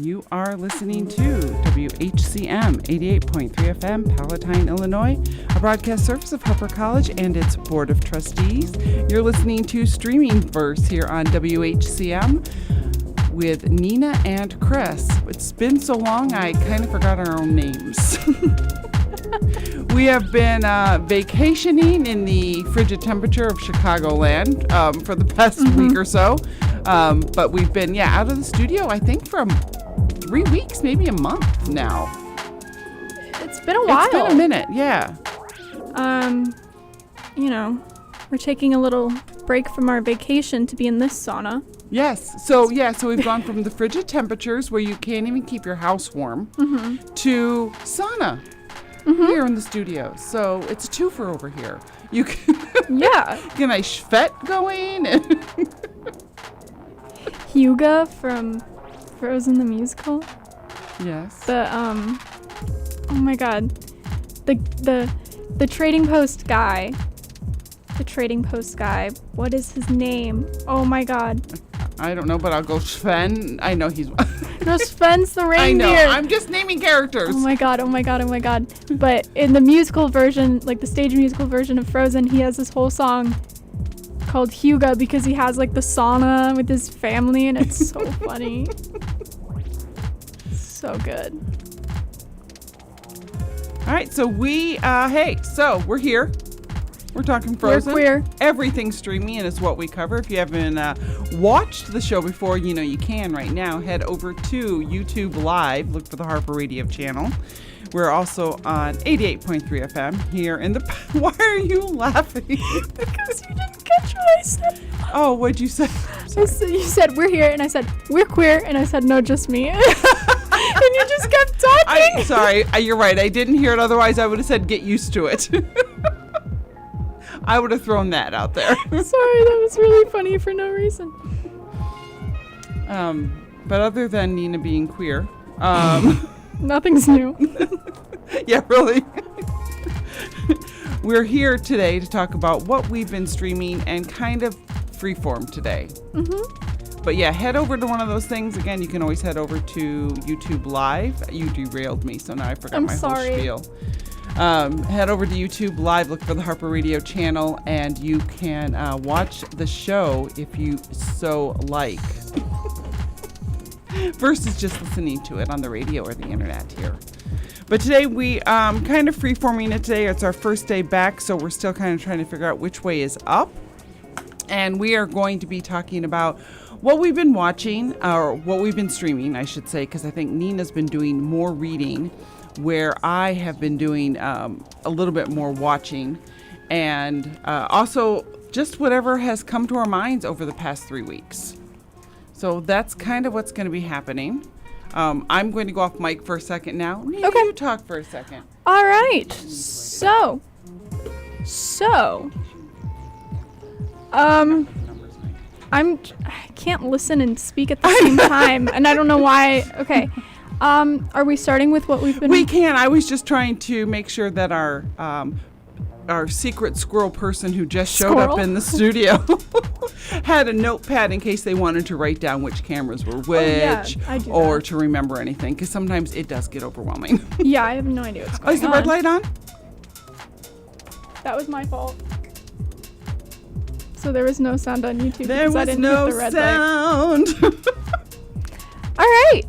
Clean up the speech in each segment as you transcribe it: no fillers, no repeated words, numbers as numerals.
You are listening to WHCM 88.3 FM, Palatine, Illinois, a broadcast service of Harper College and its Board of Trustees. You're listening to Streaming Verse here on WHCM with Nina and Chris. It's been so long, I kind of forgot our own names. We have been vacationing in the frigid temperature of Chicagoland for the past week or so. But we've been, out of the studio, I think, for 3 weeks, maybe a month now. It's been a while. It's been a minute, yeah. We're taking a little break from our vacation to be in this sauna. Yes. So we've gone from the frigid temperatures where you can't even keep your house warm to sauna here in the studio. So it's a twofer over here. You can get a nice sweat going. Hyuga from Frozen the Musical. Yes. Oh my god. The Trading Post guy. The Trading Post guy. What is his name? Oh my god. I don't know, but I'll go Sven. I know he's... No, Sven's the reindeer. I know. I'm just naming characters. Oh my god. But in the musical version, like the stage musical version of Frozen, he has this whole song called Hyuga because he has like the sauna with his family and it's so funny. So good. All right, so we're here. We're talking Frozen. We're queer. Everything streaming is what we cover. If you haven't watched the show before, you can right now. Head over to YouTube Live. Look for the Harper Radio channel. We're also on 88.3 FM here in the... Why are you laughing? Because you didn't catch what I said. Oh, what'd you say? You said, we're here, and I said, we're queer, and I said, no, just me. And you just kept talking. Sorry, you're right. I didn't hear it. Otherwise, I would have said, get used to it. I would have thrown that out there. Sorry, that was really funny for no reason. But other than Nina being queer... Nothing's new. Yeah, really. We're here today to talk about what we've been streaming and kind of freeform today. But head over to one of those things. Again, you can always head over to YouTube Live. You derailed me, so now I forgot whole spiel. Head over to YouTube Live, look for the Harper Radio channel, and you can watch the show if you so like. Versus just listening to it on the radio or the internet here. But today we kind of freeforming it today. It's our first day back, so we're still kind of trying to figure out which way is up. And we are going to be talking about what we've been watching, or what we've been streaming, I should say, because I think Nina's been doing more reading, where I have been doing a little bit more watching, and also just whatever has come to our minds over the past 3 weeks. So that's kind of what's going to be happening. I'm going to go off mic for a second now. Nina, okay. You talk for a second. All right. So, I can't listen and speak at the same time, and I don't know why. Okay. Are we starting with what we've been... We can. I was just trying to make sure that our secret squirrel person who just showed up in the studio had a notepad in case they wanted to write down which cameras were which, or to remember anything, because sometimes it does get overwhelming. Yeah, I have no idea what's going on. Is the red light on? That was my fault. So there was no sound on YouTube because I didn't no hit the red sound. All right.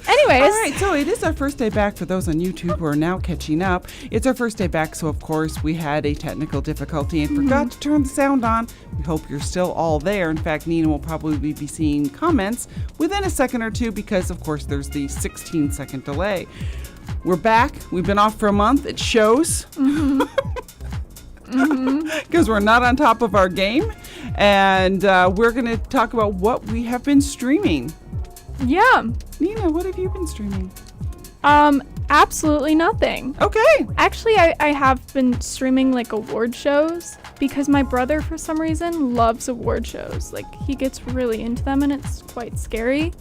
Anyways. All right, so it is our first day back for those on YouTube who are now catching up. It's our first day back, so of course we had a technical difficulty and forgot to turn the sound on. We hope you're still all there. In fact, Nina will probably be seeing comments within a second or two because, of course, there's the 16-second delay. We're back. We've been off for a month. It shows. Because we're not on top of our game. And we're going to talk about what we have been streaming. Yeah. Nina, what have you been streaming? Absolutely nothing. Okay. Actually, I have been streaming like award shows because my brother, for some reason, loves award shows. Like, he gets really into them and it's quite scary.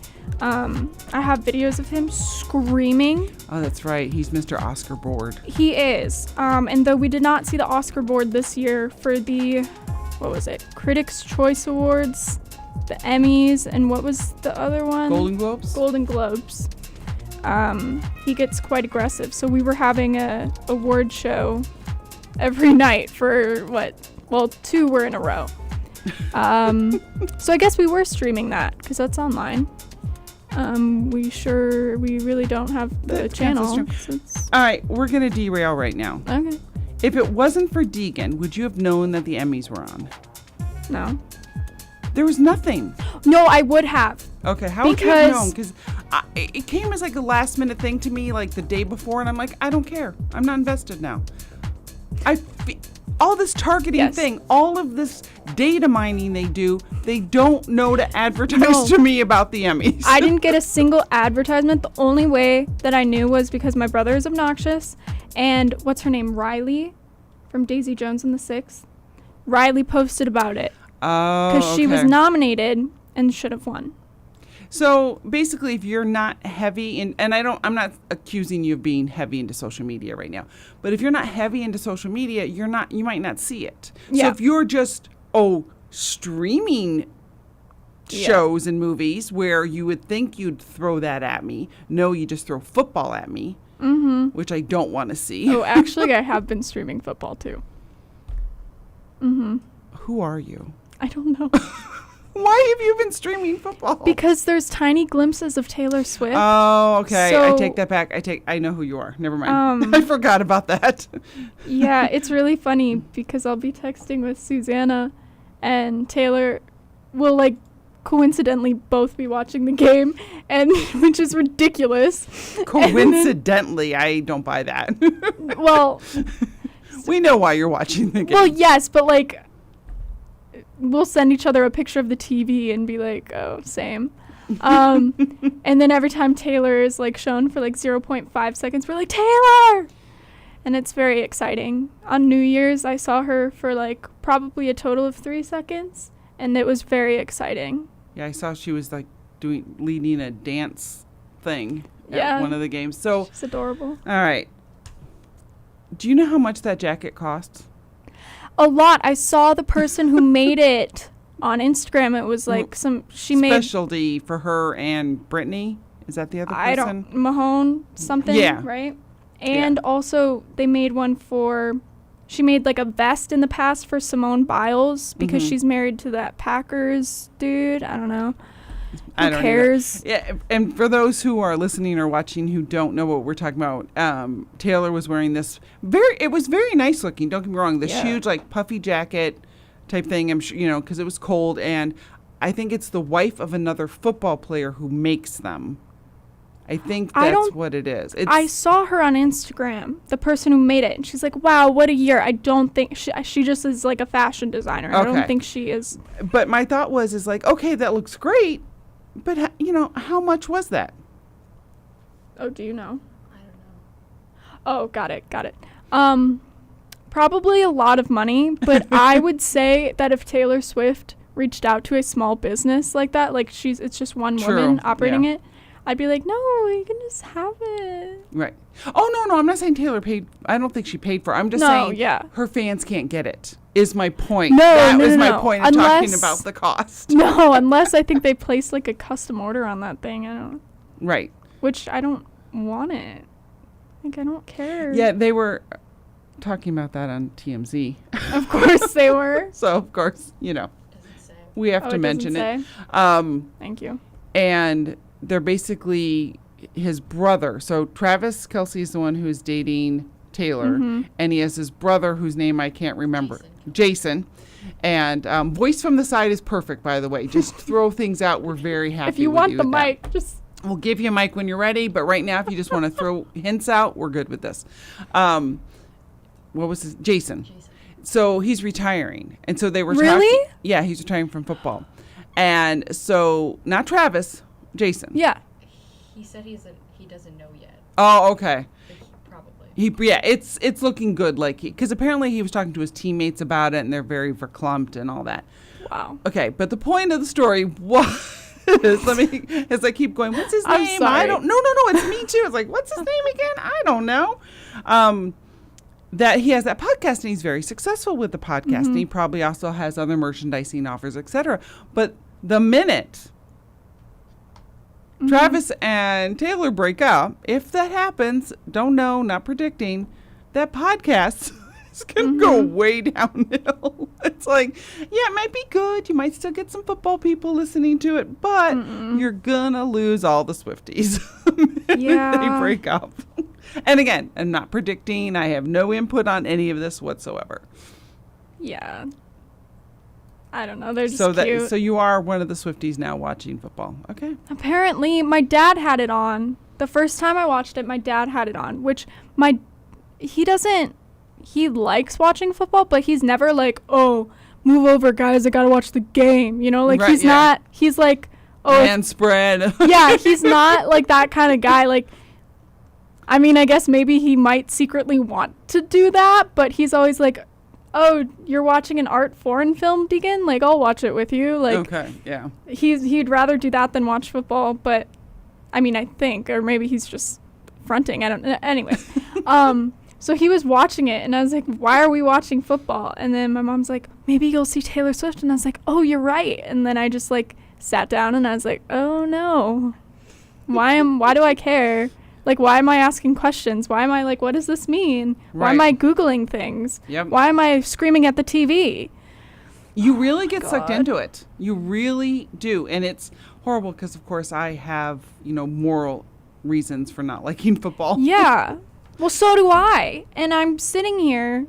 I have videos of him screaming. Oh, that's right. He's Mr. Oscar Board. He is. And though we did not see the Oscar board this year for the, Critics' Choice Awards, the Emmys, and what was the other one? Golden Globes? Golden Globes. He gets quite aggressive. So we were having a award show every night for 2 were in a row. So I guess we were streaming that because that's online. We really don't have the channel. All right, we're going to derail right now. Okay. If it wasn't for Deegan, would you have known that the Emmys were on? No. There was nothing. No, I would have. Okay, how would you have known? Because it came as like a last minute thing to me like the day before, and I'm like, I don't care. I'm not invested now. All this targeting thing, all of this data mining they do, they don't know to advertise to me about the Emmys. I didn't get a single advertisement. The only way that I knew was because my brother is obnoxious, and what's her name, Riley from Daisy Jones and the Six. Riley posted about it because she was nominated and should have won. So basically, if you're not heavy in, and I'm not accusing you of being heavy into social media right now, but if you're not heavy into social media, you might not see it. Yeah. So if you're just streaming shows and movies where you would think you'd throw that at me, no, you just throw football at me, which I don't want to see. Oh, actually, I have been streaming football too. Who are you? I don't know. Why have you been streaming football? Because there's tiny glimpses of Taylor Swift. Oh, okay. So, I take that back. I know who you are. Never mind. I forgot about that. Yeah, it's really funny because I'll be texting with Susanna and Taylor will coincidentally both be watching the game, and which is ridiculous. Coincidentally, I don't buy that. Well, we know why you're watching the game. Well, yes, but we'll send each other a picture of the TV and be like, oh, same. And then every time Taylor is shown for 0.5 seconds, we're like, Taylor! And it's very exciting. On New Year's, I saw her for probably a total of 3 seconds, and it was very exciting. Yeah, I saw she was leading a dance thing at one of the games. So she's adorable. All right. Do you know how much that jacket costs? A lot. I saw the person who made it on Instagram. It was she made specialty for her and Brittany. Is that the other person? Mahone something. Yeah. Right. And also they made one she made a vest in the past for Simone Biles because she's married to that Packers dude. I don't know. Who cares? Yeah, and for those who are listening or watching who don't know what we're talking about, Taylor was wearing this it was very nice looking, don't get me wrong, this huge puffy jacket type thing, I'm sure, because it was cold, and I think it's the wife of another football player who makes them. I think that's what it is. I saw her on Instagram, the person who made it, and she's like, wow, what a year. I don't think she just is a fashion designer. Okay. I don't think she is. But my thought was okay, that looks great. But, how much was that? Oh, do you know? I don't know. Oh, got it. Probably a lot of money, but I would say that if Taylor Swift reached out to a small business like that, it's just one woman operating it, I'd be like, no, you can just have it. Right. Oh, no, I'm not saying Taylor paid. I don't think she paid for it. I'm just saying her fans can't get it, is my point. That was my point of talking about the cost. No, unless I think they place a custom order on that thing. I don't. Right. Which I don't want it. I don't care. Yeah, they were talking about that on TMZ. Of course they were. So, of course, we have to mention it. Thank you. And they're basically his brother. So Travis Kelce is the one who's dating Taylor, and he has his brother whose name I can't remember, Jason. And voice from the side is perfect, by the way. Just throw things out. We're very happy. If you want the mic, we'll give you a mic when you're ready. But right now, if you just want to throw hints out, we're good with this. What was his Jason? So he's retiring, and so they were really. Yeah, he's retiring from football, and so not Travis. Jason. Yeah. He said he doesn't know yet. Oh, okay. Probably. It's looking good. Because apparently he was talking to his teammates about it, and they're very verklempt and all that. Wow. Okay, but the point of the story was, as I keep going, what's his name? I'm sorry. I don't. No, it's me too. It's what's his name again? I don't know. That he has that podcast, and he's very successful with the podcast, and he probably also has other merchandising offers, etc. But the minute Travis and Taylor break up, if that happens, don't know, not predicting, that podcast is going to go way downhill. It's like, yeah, it might be good. You might still get some football people listening to it, but you're going to lose all the Swifties the minute they break up. And again, I'm not predicting. I have no input on any of this whatsoever. Yeah. I don't know. They're just cute. So you are one of the Swifties now watching football. Okay. Apparently, my dad had it on. The first time I watched it, my dad had it on, which he likes watching football, but he's never like, oh, move over, guys, I gotta watch the game. You know, like, he's not, he's like, oh. Man spread. Yeah, he's not like that kind of guy. Like, I mean, I guess maybe he might secretly want to do that, but he's always like, oh, you're watching an art foreign film, Deegan? Like, I'll watch it with you. Like, okay, yeah. He'd rather do that than watch football, but I mean, I think, or maybe he's just fronting. I don't know. Anyways, so he was watching it, and I was like, why are we watching football? And then my mom's like, maybe you'll see Taylor Swift. And I was like, oh, you're right. And then I just like sat down and I was like, oh no, why do I care? Like, why am I asking questions? Why am I like, what does this mean? Right. Why am I Googling things? Yep. Why am I screaming at the TV? You really get sucked God. into it. You really do. And it's horrible because, of course, I have, moral reasons for not liking football. Yeah. Well, so do I. And I'm sitting here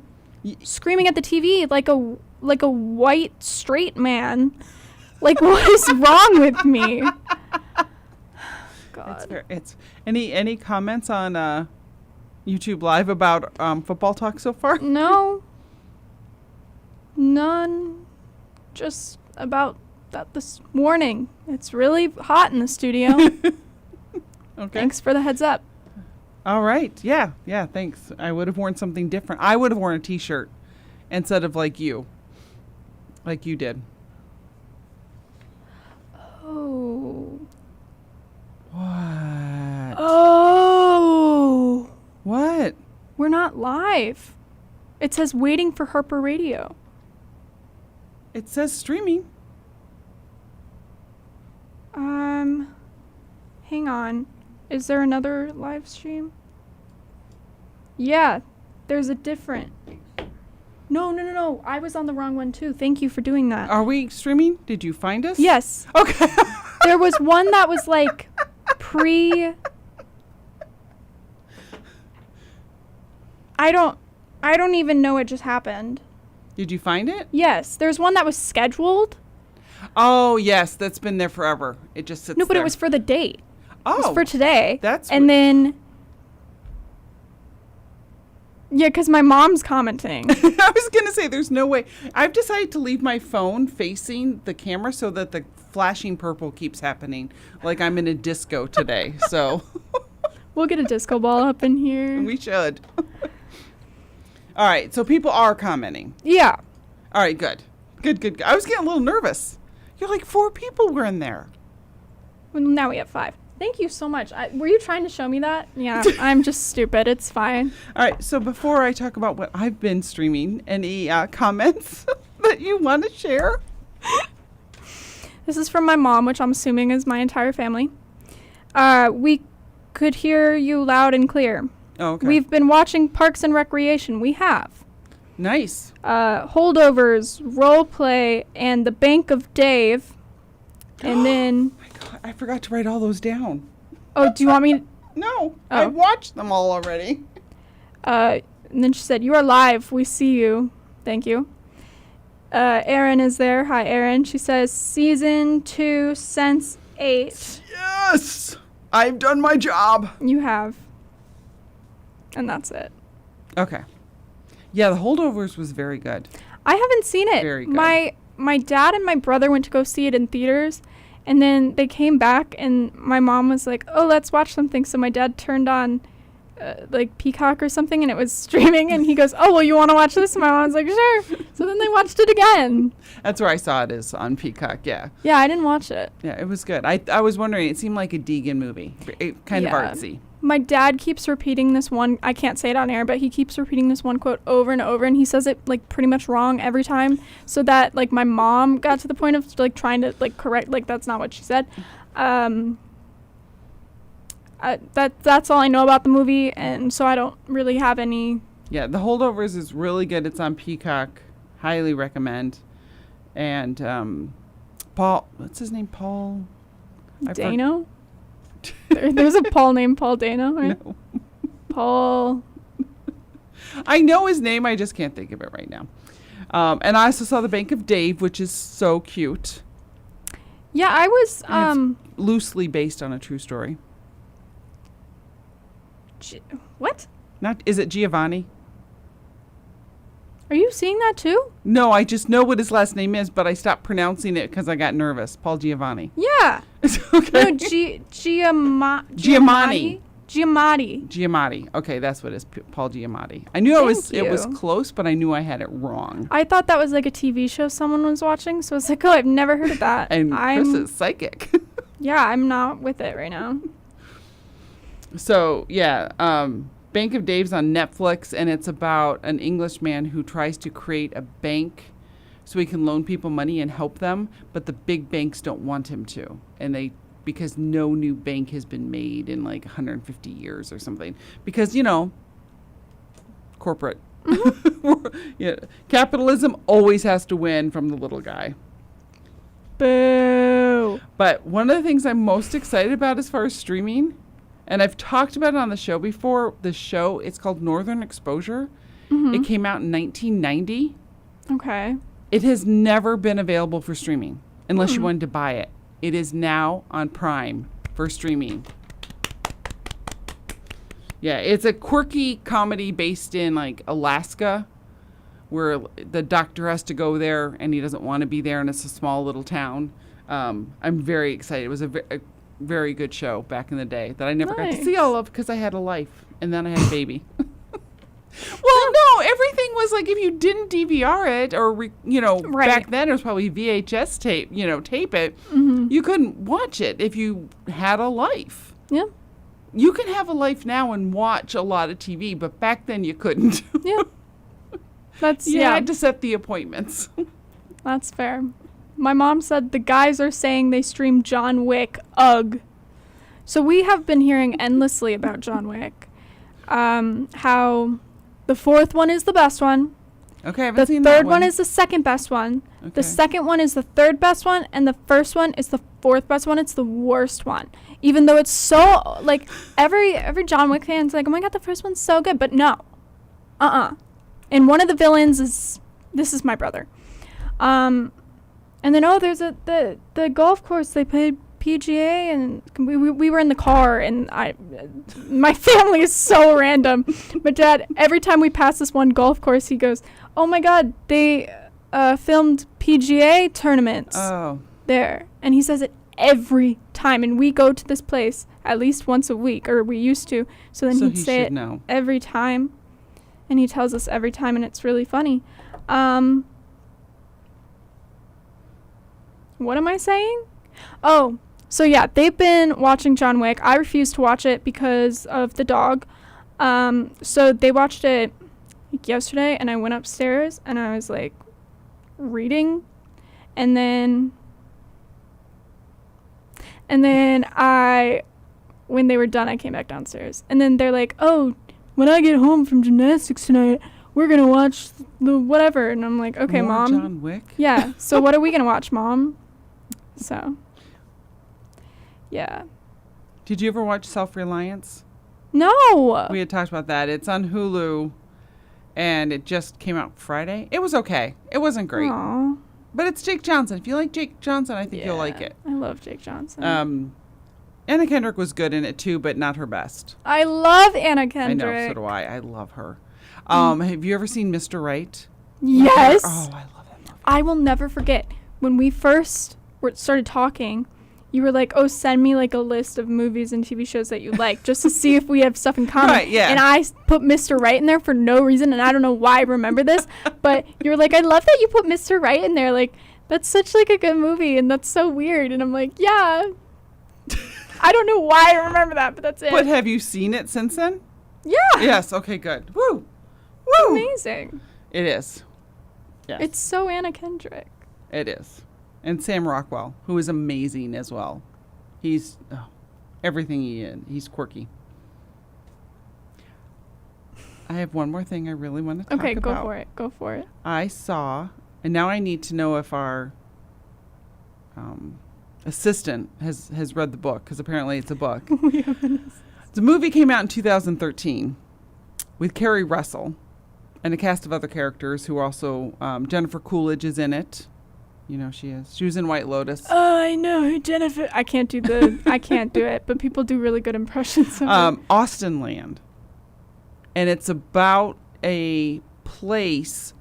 screaming at the TV like a white straight man. Like, what is wrong with me? God. It's fair. Any comments on YouTube Live about football talk so far? No. None. Just about that this morning. It's really hot in the studio. Okay. Thanks for the heads up. All right. Yeah, thanks. I would have worn something different. I would have worn a T-shirt instead of like you did. Oh. What? Oh. What? We're not live. It says waiting for Harper Radio. It says streaming. Hang on. Is there another live stream? Yeah, there's a different. No. I was on the wrong one too. Thank you for doing that. Are we streaming? Did you find us? Yes. Okay. There was one that was like I don't even know what just happened. Did you find it? Yes, there's one that was scheduled. Oh, yes, that's been there forever. It just sits No, but there. it was for the date. Oh. It was for today. That's and then yeah, because my mom's commenting. I was going to say, there's no way. I've decided to leave my phone facing the camera so that the flashing purple keeps happening. Like I'm in a disco today. So We'll get a disco ball up in here. we should. All right. So people are commenting. Yeah. All right. Good. I was getting a little nervous. You're like 4 people were in there. Well, now we have 5. Thank you so much. Were you trying to show me that? Yeah, I'm just stupid. It's fine. All right. So before I talk about what I've been streaming, any comments that you want to share? This is from my mom, which I'm assuming is my entire family. We could hear you loud and clear. Oh, okay. We've been watching Parks and Recreation. We have. Nice. Holdovers, Role Play, and The Bank of Dave. And then... Oh my God, I forgot to write all those down. Oh, do you want me... No, Oh. I watched them all already. And then she said, you are live. We see you. Thank you. Erin is there. Hi, Erin. She says, Season 2, Sense 8. Yes! I've done my job. You have. And that's it. Okay. Yeah, The Holdovers was very good. I haven't seen it. Very good. My dad and my brother went to go see it in theaters, and then they came back, and my mom was like, oh, let's watch something. So my dad turned on, like, Peacock or something, and it was streaming, and he goes, oh, well, you want to watch this? And my mom was like, sure. So then they watched it again. That's where I saw it, is on Peacock, yeah. Yeah, I didn't watch it. Yeah, it was good. I was wondering, it seemed like a Deegan movie. Kind of Yeah. artsy. My dad keeps repeating this one. I can't say it on air, but he keeps repeating this one quote over and over, and he says it like pretty much wrong every time. So that like my mom got to the point of like trying to like correct, like that's not what she said. That's all I know about the movie, and so I don't really have any. Yeah, The Holdovers is really good. It's on Peacock. Highly recommend. And Paul, what's his name? Paul Dano? There's a Paul named Paul Dano, right? No. Paul. I know his name. I just can't think of it right now. And I also saw The Bank of Dave, which is so cute. Yeah, I was Loosely based on a true story. What? Is it Giovanni? Are you seeing that too? No, I just know what his last name is, but I stopped pronouncing it because I got nervous. Paul Giovanni. Yeah. Okay. No, Giamatti. Giamatti. Okay, that's what it is. Paul Giamatti. I knew it was close, but I knew I had it wrong. I thought that was like a TV show someone was watching, so it's like, oh, I've never heard of that. And Chris is psychic. Yeah, I'm not with it right now. So, yeah, Bank of Dave's on Netflix, and it's about an Englishman who tries to create a bank so he can loan people money and help them, but the big banks don't want him to. And because no new bank has been made in like 150 years or something. Because, corporate. Yeah, capitalism always has to win from the little guy. Boo. But one of the things I'm most excited about as far as streaming, and I've talked about it on the show before, it's called Northern Exposure. Mm-hmm. It came out in 1990. Okay. It has never been available for streaming unless you wanted to buy it. It is now on Prime for streaming. Yeah, it's a quirky comedy based in like Alaska, where the doctor has to go there and he doesn't want to be there, and it's a small little town. I'm very excited. It was a very good show back in the day that I never got to see all of because I had a life and then I had a baby. Well, no, everything was like if you didn't DVR it or, Right. back then it was probably VHS tape, tape it. Mm-hmm. You couldn't watch it if you had a life. Yeah. You can have a life now and watch a lot of TV, but back then you couldn't. Yeah. You had to set the appointments. That's fair. My mom said the guys are saying they stream John Wick. Ugh. So we have been hearing endlessly about John Wick. How the fourth one is the best one. Okay, I haven't seen The that third one is the second best one. Okay. The second one is the third best one. And the first one is the fourth best one. It's the worst one. Even though it's so, like, every John Wick fan's like, oh my god, the first one's so good. But no. And one of the villains this is my brother. And then, there's the golf course. They played PGA, and we were in the car, and my family is so random. But Dad, every time we pass this one golf course, he goes, oh my god, they filmed PGA tournaments there. And he says it every time. And we go to this place at least once a week, or we used to. So then he'd say it every time. And he tells us every time, and it's really funny. What am I saying? Oh, so yeah, they've been watching John Wick. I refused to watch it because of the dog. So they watched it yesterday, and I went upstairs, and I was like reading, and then when they were done, I came back downstairs, and then they're like, oh, when I get home from gymnastics tonight, we're gonna watch the whatever. And I'm like, okay, More Mom. John Wick? Yeah. So what are we gonna watch, Mom? So, yeah. Did you ever watch Self-Reliance? No. We had talked about that. It's on Hulu, and it just came out Friday. It was okay. It wasn't great. Aww. But it's Jake Johnson. If you like Jake Johnson, I think you'll like it. I love Jake Johnson. Anna Kendrick was good in it too, but not her best. I love Anna Kendrick. I know, so do I. I love her. Have you ever seen Mr. Right? Yes. Oh, I love that movie. I will never forget when we first started talking. You were like, oh, send me like a list of movies and TV shows that you like just to see if we have stuff in common. Right, yeah. And I put Mr. Right in there for no reason, and I don't know why I remember this, but you were like, I love that you put Mr. Right in there. Like, that's such like a good movie, and that's so weird. And I'm like, yeah. I don't know why I remember that, but that's it. But have you seen it since then? Yeah. Yes. Okay, good. Woo! It's Woo! amazing. It is. Yes. It's so Anna Kendrick. It is. And Sam Rockwell, who is amazing as well. He's everything he is. He's quirky. I have one more thing I really want to talk about. Okay, go for it. Go for it. I saw, and now I need to know if our assistant has read the book, because apparently it's a book. The movie came out in 2013 with Kerry Russell and a cast of other characters who also, Jennifer Coolidge is in it. You know she is. She was in White Lotus. Oh, I know who Jennifer. I can't do it, but people do really good impressions of it. Austin Land. And it's about a place.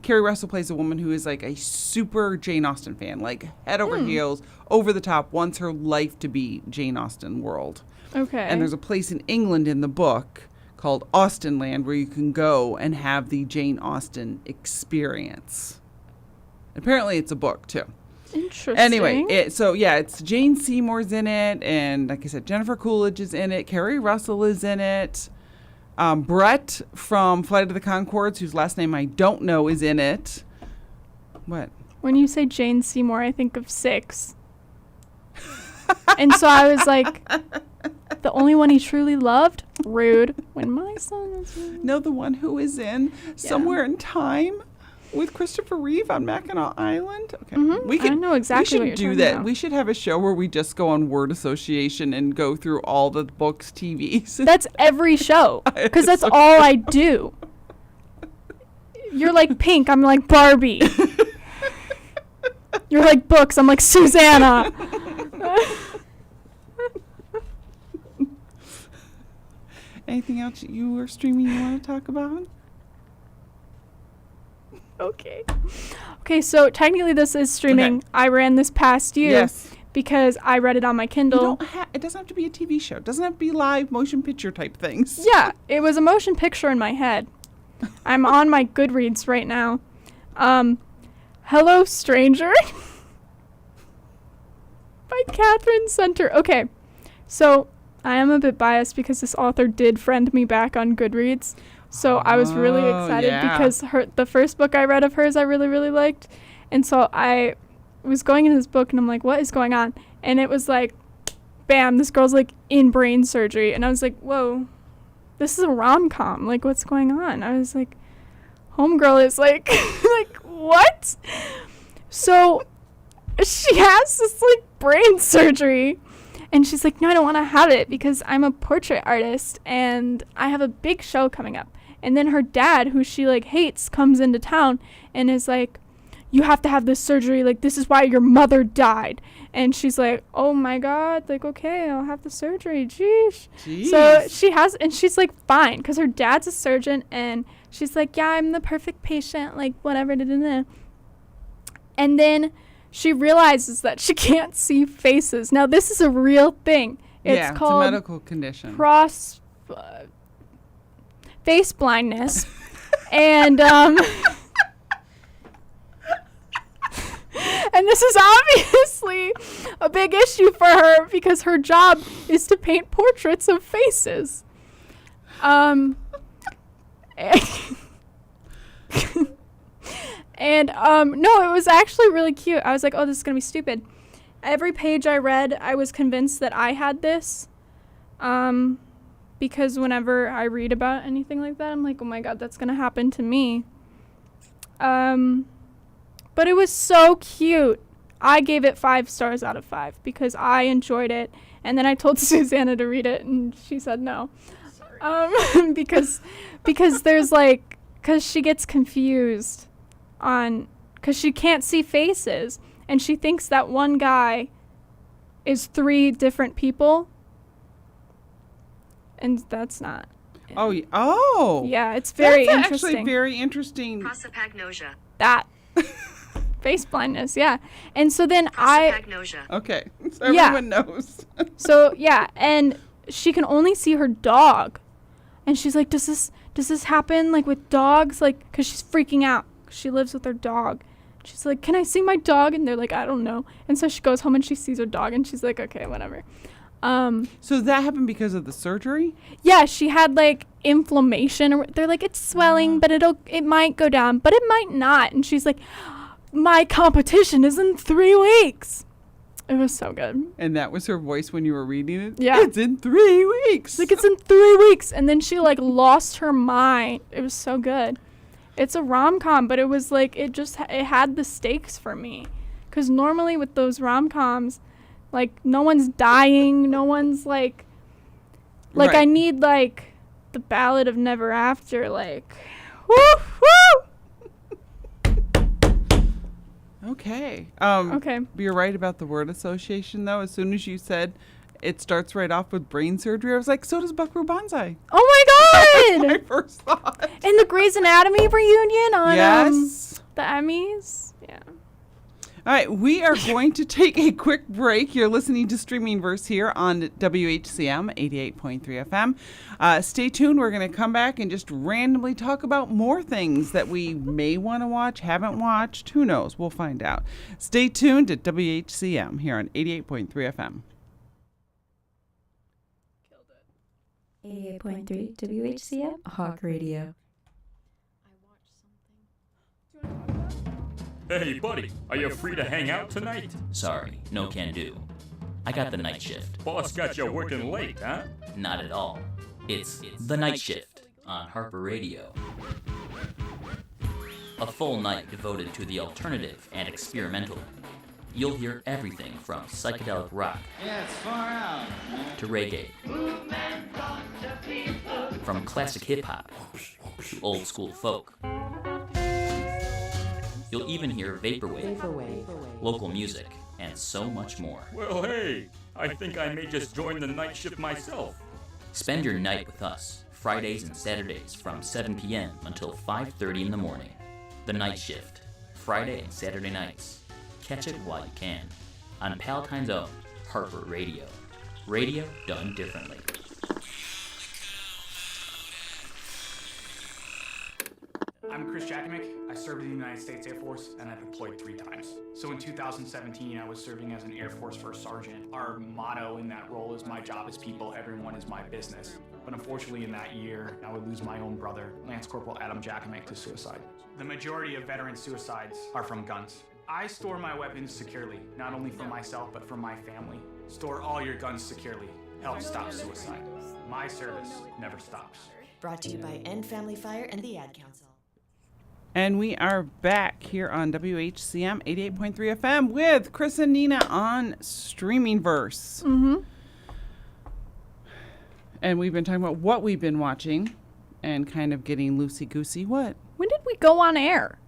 Kerry Russell plays a woman who is like a super Jane Austen fan, like head over heels, over the top, wants her life to be Jane Austen world. Okay. And there's a place in England in the book called Austen Land where you can go and have the Jane Austen experience. Apparently it's a book too. Interesting. Anyway, it's Jane Seymour's in it, and like I said, Jennifer Coolidge is in it, Kerry Russell is in it, Brett from Flight of the Conchords, whose last name I don't know, is in it. What? When you say Jane Seymour, I think of Six. And so I was like, the only one he truly loved? Rude. When my son was rude. No, the one who is in Somewhere in Time with Christopher Reeve on Mackinac Island. Okay, I know exactly what you're do talking that. about. We should have a show where we just go on word association and go through all the books, TVs. That's every show, because that's all I do. You're like Pink, I'm like Barbie. You're like books, I'm like Susanna. Anything else you were streaming you want to talk about? Okay. Okay, so technically this is streaming. Okay. I ran this past year Yes. because I read it on my Kindle. It doesn't have to be a TV show. It doesn't have to be live motion picture type things. Yeah, it was a motion picture in my head. I'm on my Goodreads right now. Hello, Stranger by Catherine Center. Okay, so I am a bit biased because this author did friend me back on Goodreads. So I was really excited because the first book I read of hers I really, really liked. And so I was going into this book and I'm like, what is going on? And it was like, bam, this girl's like in brain surgery. And I was like, whoa, this is a rom-com. Like, what's going on? I was like, homegirl is like, like, what? So she has this like brain surgery. And she's like, no, I don't want to have it because I'm a portrait artist and I have a big show coming up. And then her dad, who she like hates, comes into town and is like, you have to have this surgery. Like, this is why your mother died. And she's like, oh my God, like, okay, I'll have the surgery. Jeez. So she has, and she's like, fine, because her dad's a surgeon. And she's like, yeah, I'm the perfect patient, like, whatever. And then she realizes that she can't see faces. Now, this is a real thing. It's called it's a medical condition. Face blindness. And and this is obviously a big issue for her because her job is to paint portraits of faces. And no, it was actually really cute. I was like, oh, this is going to be stupid. Every page I read, I was convinced that I had this. Because whenever I read about anything like that, I'm like, oh my God, that's going to happen to me. But it was so cute. I gave it 5 stars out of 5 because I enjoyed it. And then I told Susanna to read it and she said no. Because there's like, because she gets confused because she can't see faces and she thinks that one guy is 3 different people. And that's not. Yeah, it's very that's interesting. Actually very interesting. Prosopagnosia. That. Face blindness, yeah. And so then Prosopagnosia. Okay, so everyone knows. So, yeah, and she can only see her dog. And she's like, does this happen, like, with dogs? Like, because she's freaking out. She lives with her dog. She's like, can I see my dog? And they're like, I don't know. And so she goes home and she sees her dog and she's like, okay, whatever. So that happened because of the surgery? Yeah, she had like inflammation, or they're like, it's swelling, but it might go down, but it might not. And she's like, my competition is in 3 weeks. It was so good. And that was her voice when you were reading it? Yeah. It's in 3 weeks. She's like, it's in 3 weeks. And then she like lost her mind. It was so good. It's a rom-com, but it was like, it had the stakes for me. Because normally with those rom-coms, like, no one's dying. No one's like Right. I need like the Ballad of Never After. Like, woo, woo. Okay. Okay. You're right about the word association, though. As soon as you said it starts right off with brain surgery, I was like, so does Buckaroo Banzai. Oh That's my my God. first thought. And the Grey's Anatomy reunion on Yes. the Emmys. Yeah. All right, we are going to take a quick break. You're listening to Streaming Verse here on WHCM 88.3 FM. Stay tuned. We're going to come back and just randomly talk about more things that we may want to watch, haven't watched. Who knows? We'll find out. Stay tuned at WHCM here on 88.3 FM. 88.3 WHCM Hawk Radio. Hey, buddy, are you free to hang out tonight? Sorry, no can do. I got the night shift. Boss got you working late, huh? Not at all. It's the night shift on Harper Radio. A full night devoted to the alternative and experimental. You'll hear everything from psychedelic rock to reggae, from classic hip-hop to old school folk. You'll even hear vaporwave, local music, and so much more. Well, hey, I think I may just join the night shift myself. Spend your night with us, Fridays and Saturdays from 7 p.m. until 5:30 in the morning. The Night Shift, Friday and Saturday nights. Catch it while you can. On Palatine's own Harper Radio. Radio done differently. I'm Chris Jakimick. I served in the United States Air Force and I've deployed 3 times. So in 2017, I was serving as an Air Force First Sergeant. Our motto in that role is my job is people, everyone is my business. But unfortunately in that year, I would lose my own brother, Lance Corporal Adam Jakimick, to suicide. The majority of veteran suicides are from guns. I store my weapons securely, not only for myself, but for my family. Store all your guns securely. Help stop suicide. My service never stops. Brought to you by End Family Fire and the Ad Council. And we are back here on WHCM 88.3 FM with Chris and Nina on Streaming Verse. Mm-hmm. And we've been talking about what we've been watching and kind of getting loosey-goosey. What? When did we go on air?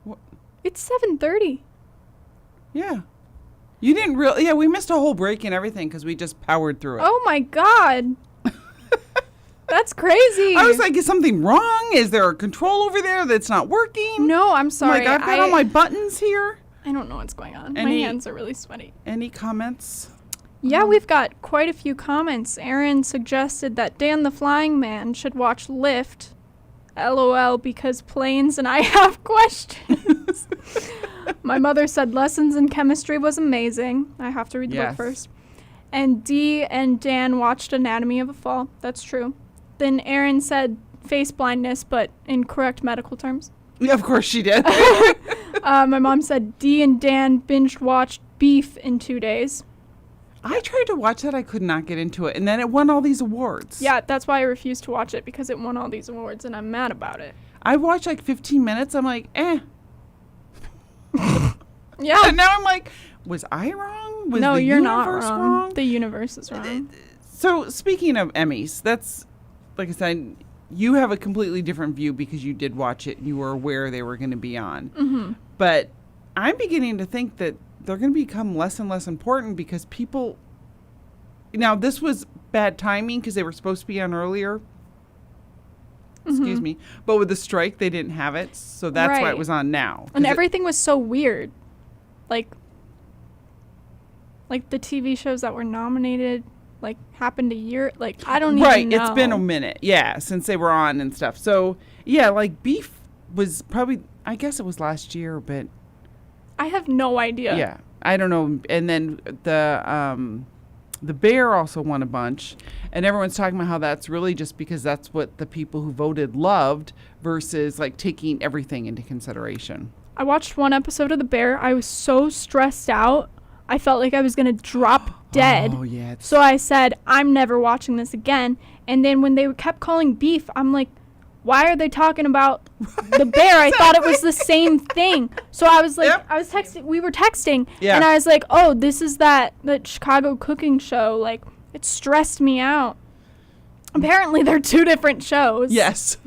What? It's 7:30. Yeah. You didn't really... Yeah, we missed a whole break and everything because we just powered through it. Oh my God. That's crazy. I was like, is something wrong? Is there a control over there that's not working? no, I'm sorry. Like, I've got all my buttons here. I don't know what's going on. Any- My hands are really sweaty. Any comments? Yeah, we've got quite a few comments. Aaron suggested that Dan the Flying Man should watch Lift. LOL, because planes and I have questions. My mother said lessons in chemistry was amazing. I have to read the Yes. book first. And Dee and Dan watched Anatomy of a Fall. That's true. Then Aaron said face blindness, but in correct medical terms. Yeah, of course she did. My mom said Dee and Dan binge watched Beef in 2 days. I tried to watch that. I could not get into it. And then it won all these awards. Yeah, that's why I refused to watch it, because it won all these awards, and I'm mad about it. I watched like 15 minutes. I'm like, eh. Yeah. And now I'm like, was I wrong? Was No, the you're not universe wrong. The universe is wrong. So speaking of Emmys, that's, like I said, you have a completely different view because you did watch it and you were aware they were going to be on. Mm-hmm. But I'm beginning to think that they're going to become less and less important because people... Now, this was bad timing because they were supposed to be on earlier. Excuse me. But with the strike, they didn't have it. So that's why Right. it was on now. And 'Cause everything was so weird. Like the TV shows that were nominated, like, happened a year. Like, I don't Right. even know. It's been a minute. Yeah. Since they were on and stuff. So, yeah, like Beef was probably I guess it was last year, but I have no idea. yeah, I don't know. And then the bear also won a bunch, and everyone's talking about how that's really just because that's what the people who voted loved versus like taking everything into consideration. I watched one episode of The Bear. I was so stressed out. I felt like I was going to drop dead. Oh yeah. So I said, I'm never watching this again. And then when they kept calling beef, I'm like, why are they talking about the bear? I thought it was the same thing. So I was like, Yep. I was texting, we were texting, Yeah. and I was like, oh, this is that Chicago cooking show. Like, it stressed me out. Apparently, they're two different shows. Yes.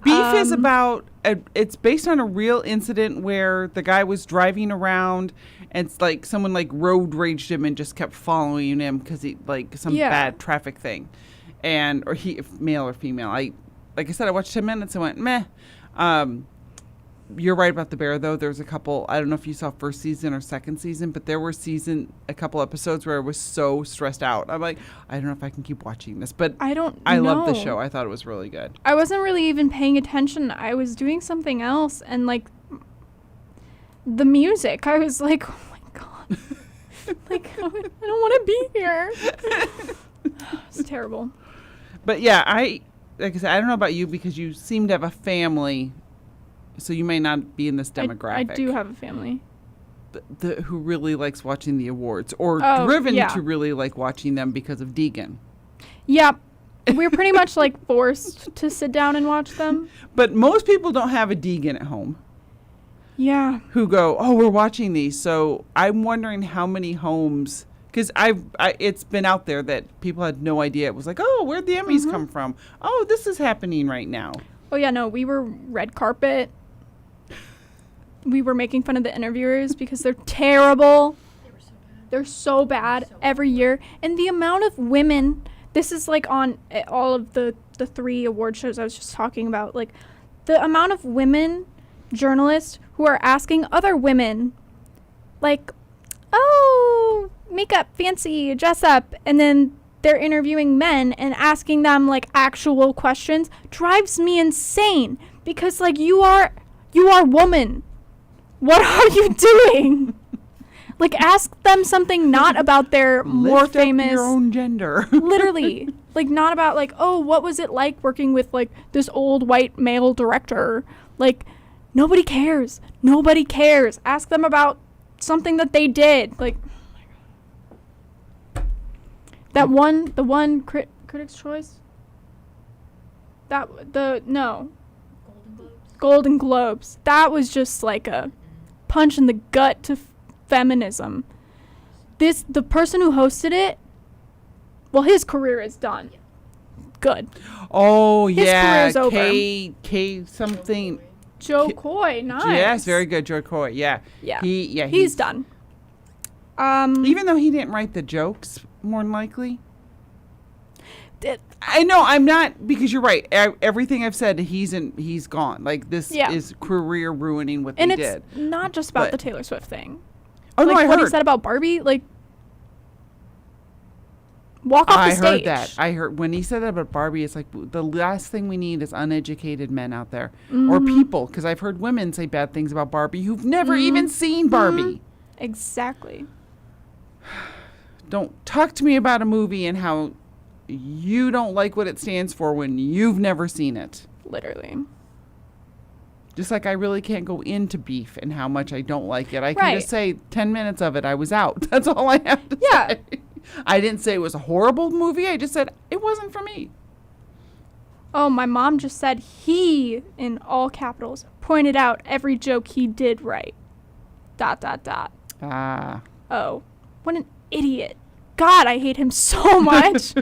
Beef is about, it's based on a real incident where the guy was driving around and it's like someone like road raged him and just kept following him because he like some Yeah. bad traffic thing. And, or he, male or female. Like I said, I watched 10 minutes and went, meh. You're right about the bear, though. There's a couple, I don't know if you saw first season or second season, but there were a couple episodes where I was so stressed out. I'm like, I don't know if I can keep watching this. But I don't I love the know. show. I thought it was really good. I wasn't really even paying attention. I was doing something else, and like the music, I was like, oh my god, like I don't want to be here. It's terrible. But yeah, like I said, I don't know about you because you seem to have a family, so you may not be in this demographic. I do have a family. Who really likes watching the awards or Oh, driven yeah. to really like watching them because of Deegan. Yeah, we're pretty much like forced to sit down and watch them. But most people don't have a Deegan at home Yeah. who go, oh, we're watching these. So I'm wondering how many homes, because it's been out there that people had no idea. It was like, oh, where'd the Emmys Mm-hmm. come from? Oh, this is happening right now. Oh yeah, no, we were red carpet. We were making fun of the interviewers because they're terrible. They were so bad. They're so bad every year. And the amount of women, this is like on all of the 3 award shows I was just talking about, like the amount of women journalists who are asking other women, like, oh, makeup, fancy, dress up, and then they're interviewing men and asking them like actual questions drives me insane because like you are woman. What are you doing? Like, ask them something not about their more Lift up famous, your own gender. literally, like not about like, oh, what was it like working with like this old white male director? Like, nobody cares. Nobody cares. Ask them about something that they did. Like, the one Critics' Choice. Golden Globes. Golden Globes. That was just like a punch in the gut to feminism. The person who hosted it, well, his career is done. Good. Oh, His yeah. career's over. K something. Joe Ki- Coy, nice. Yes, very good. Joe Coy. Yeah. Yeah. He's done. Even though he didn't write the jokes, more than likely. It- I know I'm not, because you're right. Everything I've said, he's gone. Like, this Yeah. is career ruining what and they it's did. not just about But- the Taylor Swift thing. Oh like no, I what he heard. said about Barbie, like walk off I the stage. heard that. I heard when he said that about Barbie. It's like the last thing we need is uneducated men out there or people. Because I've heard women say bad things about Barbie who've never even seen Barbie. Exactly. Don't talk to me about a movie and how you don't like what it stands for when you've never seen it. Literally. Just like I really can't go into Beef and how much I don't like it. I can Right. just say 10 minutes of it, I was out. That's all I have to Yeah. say. I didn't say it was a horrible movie. I just said it wasn't for me. Oh, my mom just said he, in all capitals, pointed out every joke he did right. ... Ah. Oh, what an idiot. God, I hate him so much.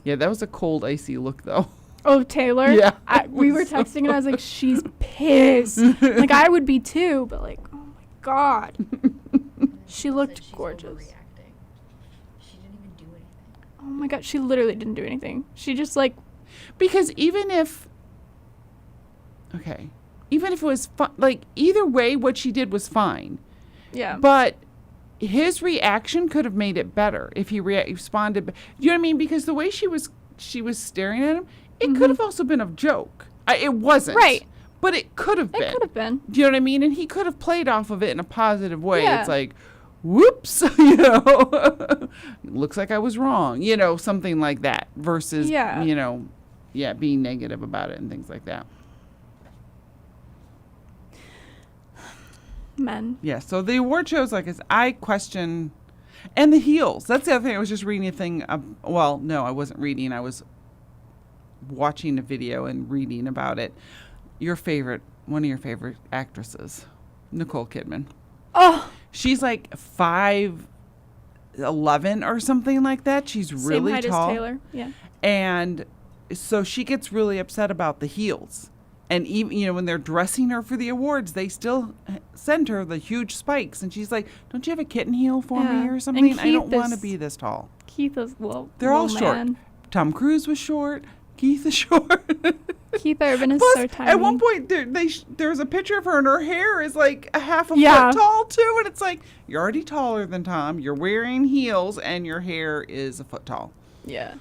Yeah, that was a cold, icy look, though. Oh, Taylor? Yeah, We it were was so texting and I was like, she's pissed. Like, I would be too, but like, oh my God. She looked Said she's gorgeous. overreacting. She didn't even do anything. Oh my God, she literally didn't do anything. She just like, Because even if it was like either way, what she did was fine. yeah. But his reaction could have made it better if he responded. You know what I mean? Because the way she was staring at him, it could have also been a joke. It wasn't. Right. But it could have It been. could have been. Do you know what I mean? And he could have played off of it in a positive way. Yeah. It's like, whoops, you know, looks like I was wrong, you know, something like that versus, Yeah. you know, being negative about it and things like that. Men. Yeah, so the award shows, like, I question, and the heels. That's the other thing. I was just reading a thing. Well, no, I wasn't reading. I was watching a video and reading about it. One of your favorite actresses, Nicole Kidman. Oh, She's like 5'11" or something like that. She's really same height tall. as Taylor. Yeah. And so she gets really upset about the heels. And even, you know, when they're dressing her for the awards, they still send her the huge spikes. And she's like, don't you have a kitten heel for me Yeah. or And something? I don't Keith want to is- be this tall. Keith is little. They're all little short. man. Tom Cruise was short. Keith is short. Keith Urban is Plus, so tiny. at one point, there's a picture of her and her hair is like a half a Yeah. foot tall, too. And it's like, you're already taller than Tom. You're wearing heels and your hair is a foot tall. Yeah.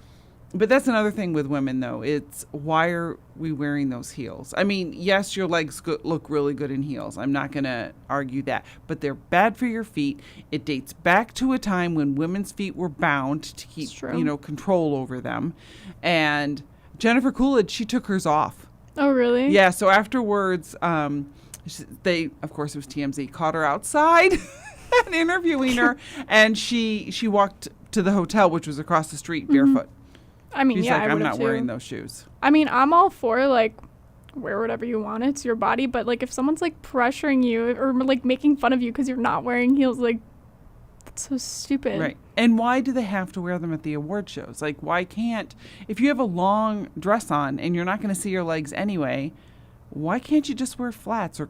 But that's another thing with women, though. It's why are we wearing those heels? I mean, yes, your legs look really good in heels. I'm not going to argue that. But they're bad for your feet. It dates back to a time when women's feet were bound to keep, It's true. you know, control over them. And Jennifer Coolidge, she took hers off. Oh, really? Yeah, so afterwards, they, of course, it was TMZ, caught her outside and interviewing her. And she walked to the hotel, which was across the street, barefoot. I mean, She's yeah, like, I I'm would not wearing those shoes. I mean, I'm all for, like, wear whatever you want. It's your body. But, like, if someone's, like, pressuring you or, like, making fun of you because you're not wearing heels, like, that's so stupid. Right. And why do they have to wear them at the award shows? Like, why can't, if you have a long dress on and you're not going to see your legs anyway, why can't you just wear flats or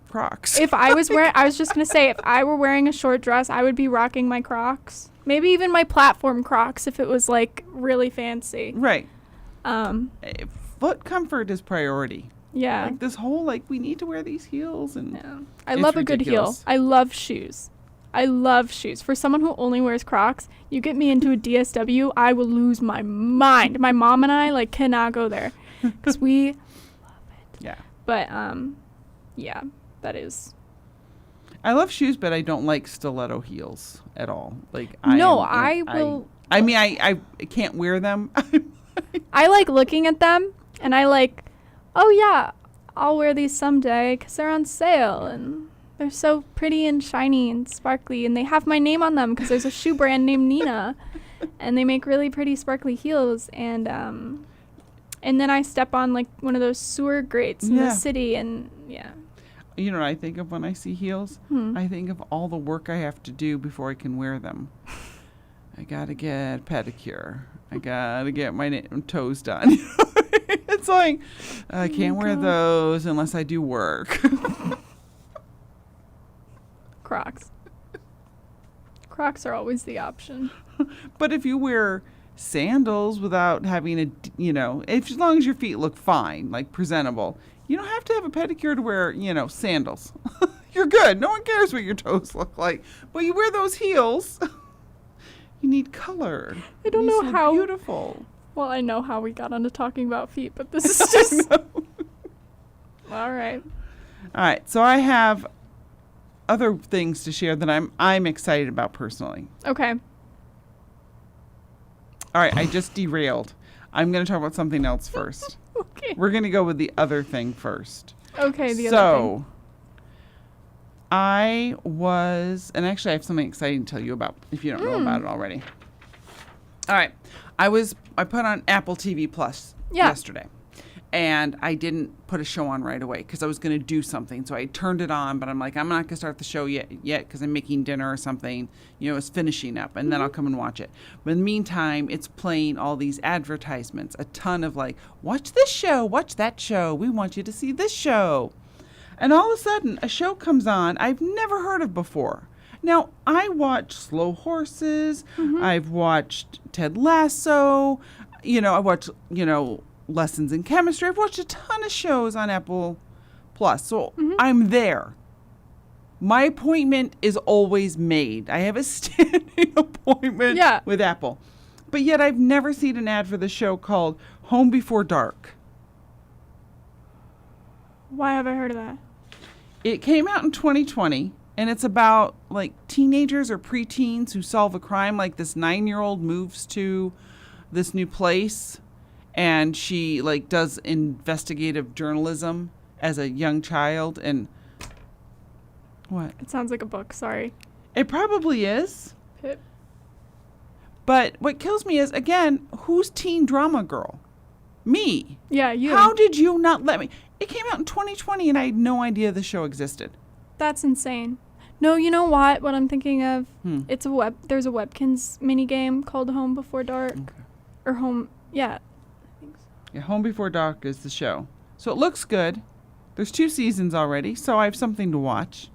Crocs? If I was wearing, I was just going to say, if I were wearing a short dress, I would be rocking my Crocs. Maybe even my platform Crocs if it was, like, really fancy. Right. Eh, Foot comfort is priority. Yeah. Like, this whole, like, we need to wear these heels. And Yeah. I It's love a good heel. ridiculous. I love shoes. I love shoes. For someone who only wears Crocs, you get me into a DSW, I will lose my mind. My mom and I, like, cannot go there because we yeah. But yeah, that is. I love shoes, but I don't like stiletto heels at all. Like, No, I will- I mean, I can't wear them. I like looking at them, and I like, oh yeah, I'll wear these someday because they're on sale and they're so pretty and shiny and sparkly, and they have my name on them because there's a shoe brand named Nina, and they make really pretty sparkly heels, and then I step on like one of those sewer grates in Yeah. the city, and yeah. You know what I think of when I see heels? I think of all the work I have to do before I can wear them. I gotta get a pedicure. I gotta get my toes done. It's like, I can't wear those unless I do work. Crocs. Crocs are always the option. But if you wear sandals without having a, you know, as long as your feet look fine, like presentable, you don't have to have a pedicure to wear, you know, sandals. You're good. No one cares what your toes look like. But you wear those heels. You need color. I don't It needs know to look how- beautiful. Well, I know how we got onto talking about feet, but this is just all right. All right. So I have other things to share that I'm excited about personally. Okay. All right. I just derailed. I'm going to talk about something else first. Okay. We're going to go with the other thing first. Okay. The other So, I was, and actually I have something exciting to tell you about if you don't know about it already. All right. I put on Apple TV Plus yesterday. And I didn't put a show on right away because I was going to do something. So I turned it on, but I'm like, I'm not going to start the show yet because I'm making dinner or something. You know, it's finishing up, and then I'll come and watch it. But in the meantime, it's playing all these advertisements, a ton of like, watch this show, watch that show. We want you to see this show. And all of a sudden, a show comes on I've never heard of before. Now, I watch Slow Horses. I've watched Ted Lasso. You know, I watch, you know, Lessons in Chemistry. I've watched a ton of shows on Apple Plus. So I'm there. My appointment is always made. I have a standing appointment Yeah. with Apple. But yet I've never seen an ad for the show called Home Before Dark. Why have I heard of that? It came out in 2020, and it's about like teenagers or preteens who solve a crime. Like this 9-year-old moves to this new place, and she like does investigative journalism as a young child. And what? It sounds like a book. Sorry. It probably is. Pip. But what kills me is, again, who's teen drama girl? Me. Yeah, you. How did you not let me? It came out in 2020, and I had no idea the show existed. That's insane. No, you know what? What I'm thinking of? It's a there's a Webkins mini game called Home Before Dark. Okay. Or Home. Yeah. Yeah, Home Before Dark is the show. So it looks good. There's 2 seasons already, so I have something to watch.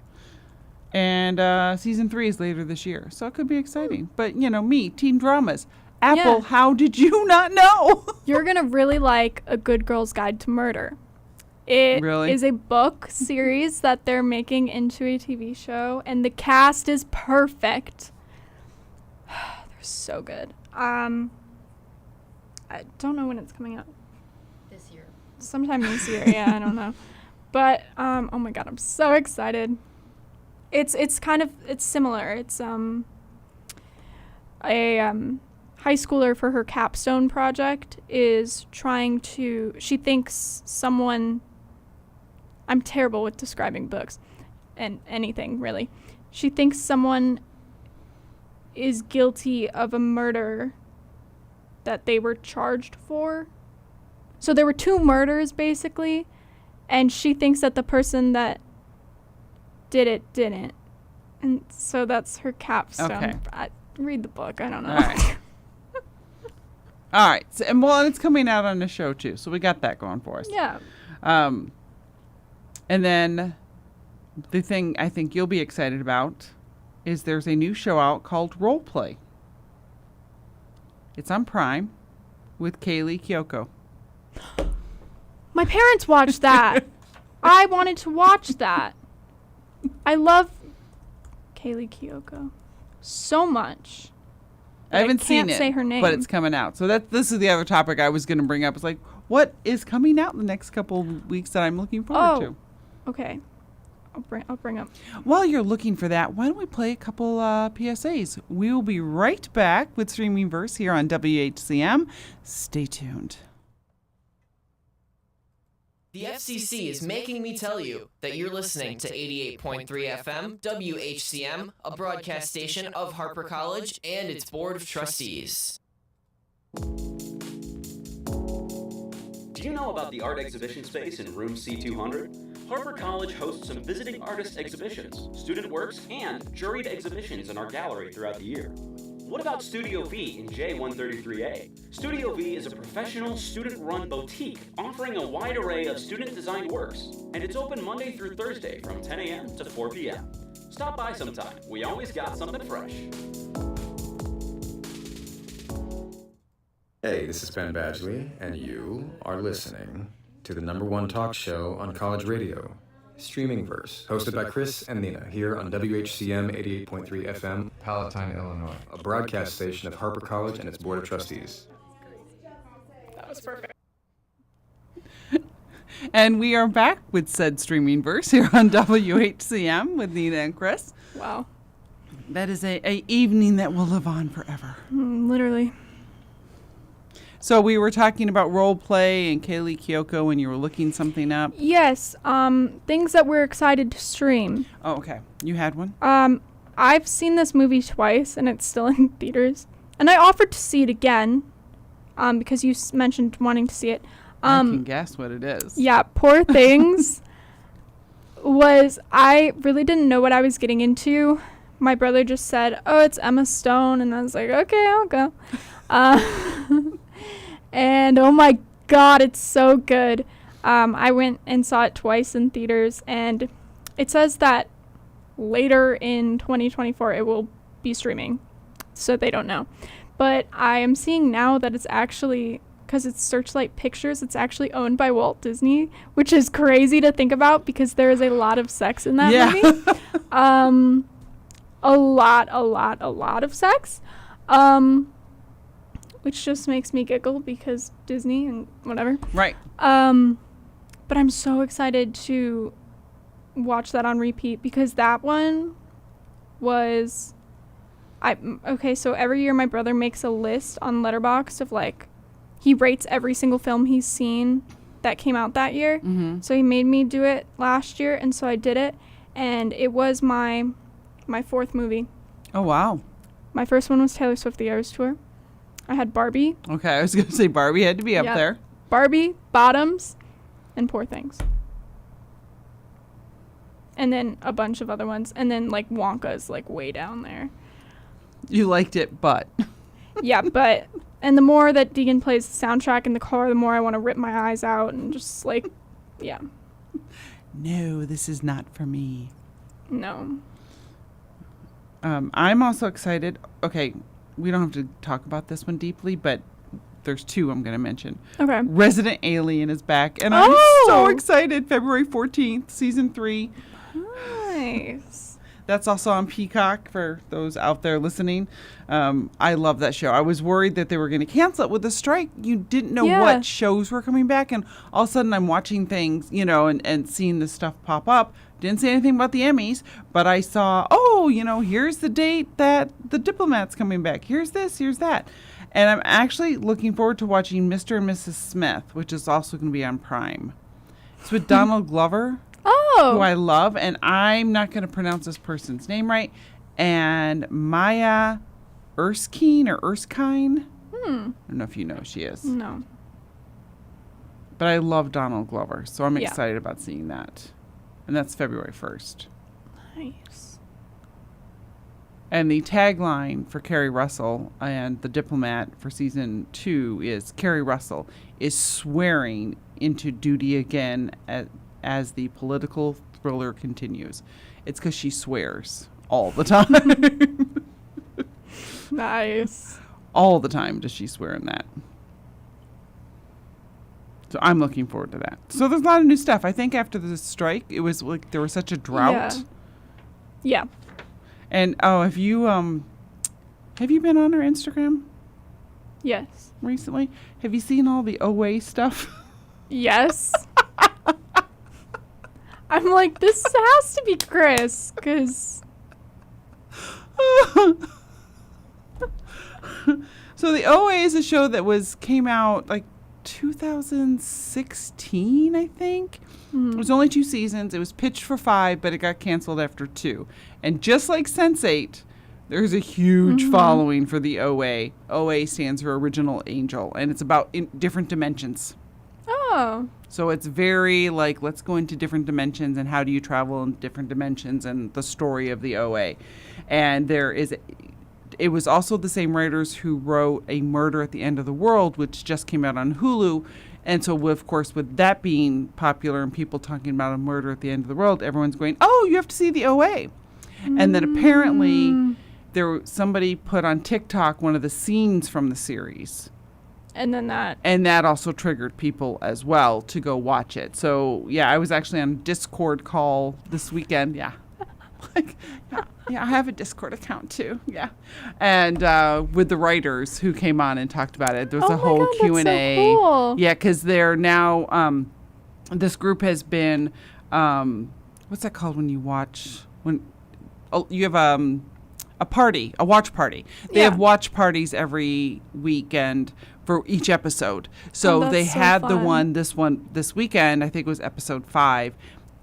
And season 3 is later this year, so it could be exciting. But, you know, me, teen dramas. Apple, Yeah. how did you not know? You're going to really like A Good Girl's Guide to Murder. It Really? is a book series that they're making into a TV show, and the cast is perfect. They're so good. I don't know when it's coming out. This year. Sometime this year, yeah, I don't know. But oh my god, I'm so excited. It's kind of similar. It's a high schooler for her capstone project is trying to, she thinks someone, I'm terrible with describing books and anything really. She thinks someone is guilty of a murder that they were charged for. So there were 2 murders basically, and she thinks that the person that did it didn't. And so that's her capstone. Okay. Read the book, I don't know. All right. All right. So, and it's coming out on the show, too, so we got that going for us. Yeah. And then the thing I think you'll be excited about is there's a new show out called Role Play. It's on Prime with Kaylee Cuoco. My parents watched that. I wanted to watch that. I love Kaylee Cuoco so much. I haven't seen can't it, say her name. but it's coming out. So this is the other topic I was going to bring up. It's like, what is coming out in the next couple of weeks that I'm looking forward to? Okay. I'll bring up. While you're looking for that, why don't we play a couple PSAs? We will be right back with Streaming Verse here on WHCM. Stay tuned. The FCC is making me tell you that you're listening to 88.3 FM WHCM, a broadcast station of Harper College and its Board of Trustees. Do you know about the art exhibition space in room C200? Harper College hosts some visiting artist exhibitions, student works, and juried exhibitions in our gallery throughout the year. What about Studio V in J133A? Studio V is a professional, student-run boutique offering a wide array of student-designed works, and it's open Monday through Thursday from 10 a.m. to 4 p.m. Stop by sometime. We always got something fresh. Hey, this is Ben Badgley, and you are listening to the #1 talk show on college radio, Streaming Verse, hosted by Chris and Nina here on WHCM 88.3 FM, Palatine, Illinois, a broadcast station of Harper College and its Board of Trustees. That was perfect. And we are back with said Streaming Verse here on WHCM with Nina and Chris. Wow. That is a evening that will live on forever. Literally. So we were talking about Role Play and Kaylee Cuoco when you were looking something up. Yes. Things that we're excited to stream. Oh, okay. You had one? I've seen this movie twice, and it's still in theaters. And I offered to see it again, because you mentioned wanting to see it. I can guess what it is. Yeah, Poor Things I really didn't know what I was getting into. My brother just said, oh, it's Emma Stone, and I was like, okay, I'll go. And oh my god, it's so good. I went and saw it twice in theaters, and it says that later in 2024 it will be streaming, so they don't know. But I am seeing now that it's actually, because it's Searchlight Pictures, it's actually owned by Walt Disney, which is crazy to think about because there is a lot of sex in that movie. A lot of sex. Which just makes me giggle because Disney and whatever. Right. But I'm so excited to watch that on repeat because that one was okay, so every year my brother makes a list on Letterboxd of like he rates every single film he's seen that came out that year. Mm-hmm. So he made me do it last year, and so I did it, and it was my fourth movie. Oh, wow. My first one was Taylor Swift: The Eras Tour. I had Barbie. Okay, I was going to say Barbie had to be up Yep. there. Barbie, Bottoms, and Poor Things. And then a bunch of other ones, and then like Wonka's like way down there. You liked it, but. Yeah, but and the more that Deegan plays the soundtrack in the car, the more I want to rip my eyes out and just like, yeah. No, this is not for me. No. I'm also excited. Okay, we don't have to talk about this one deeply, but there's two I'm going to mention. Okay. Resident Alien is back, and I'm so excited. February 14th, season 3. Nice. That's also on Peacock for those out there listening. I love that show. I was worried that they were going to cancel it with the strike. You didn't know what shows were coming back, and all of a sudden I'm watching things, you know, and seeing this stuff pop up. Didn't say anything about the Emmys, but I saw, here's the date that The Diplomat's coming back. Here's this, here's that. And I'm actually looking forward to watching Mr. and Mrs. Smith, which is also going to be on Prime. It's with Donald Glover, who I love, and I'm not going to pronounce this person's name right, and Maya Erskine. I don't know if you know who she is. No. But I love Donald Glover, so I'm Yeah. excited about seeing that. And that's February 1st. Nice. And the tagline for Kerry Russell and The Diplomat for season 2 is Kerry Russell is swearing into duty again as the political thriller continues. It's because she swears all the time. Nice. All the time does she swear in that. So I'm looking forward to that. So there's a lot of new stuff. I think after the strike, it was like there was such a drought. Yeah. And have you been on our Instagram Yes. recently? Have you seen all the OA stuff? Yes. I'm like, this has to be Chris, because... So the OA is a show that came out like 2016, I think. It was only 2 seasons. It was pitched for 5, but it got canceled after 2. And just like Sense8, there's a huge following for the OA. OA stands for Original Angel, and it's about different dimensions. Oh. So it's very like, let's go into different dimensions and how do you travel in different dimensions and the story of the OA. And it was also the same writers who wrote A Murder at the End of the World, which just came out on Hulu. And so, of course, with that being popular and people talking about A Murder at the End of the World, everyone's going, oh, you have to see the OA. And then apparently somebody put on TikTok one of the scenes from the series. And then that. And that also triggered people as well to go watch it. So, yeah, I was actually on a Discord call this weekend. Yeah. Yeah, I have a Discord account too. Yeah. And with the writers who came on and talked about it. There was a whole Q&A. That's so cool. Yeah, because they're now, this group has been, what's that called when you watch, you have a watch party. They have watch parties every weekend for each episode. So they had the one this weekend, I think it was episode 5.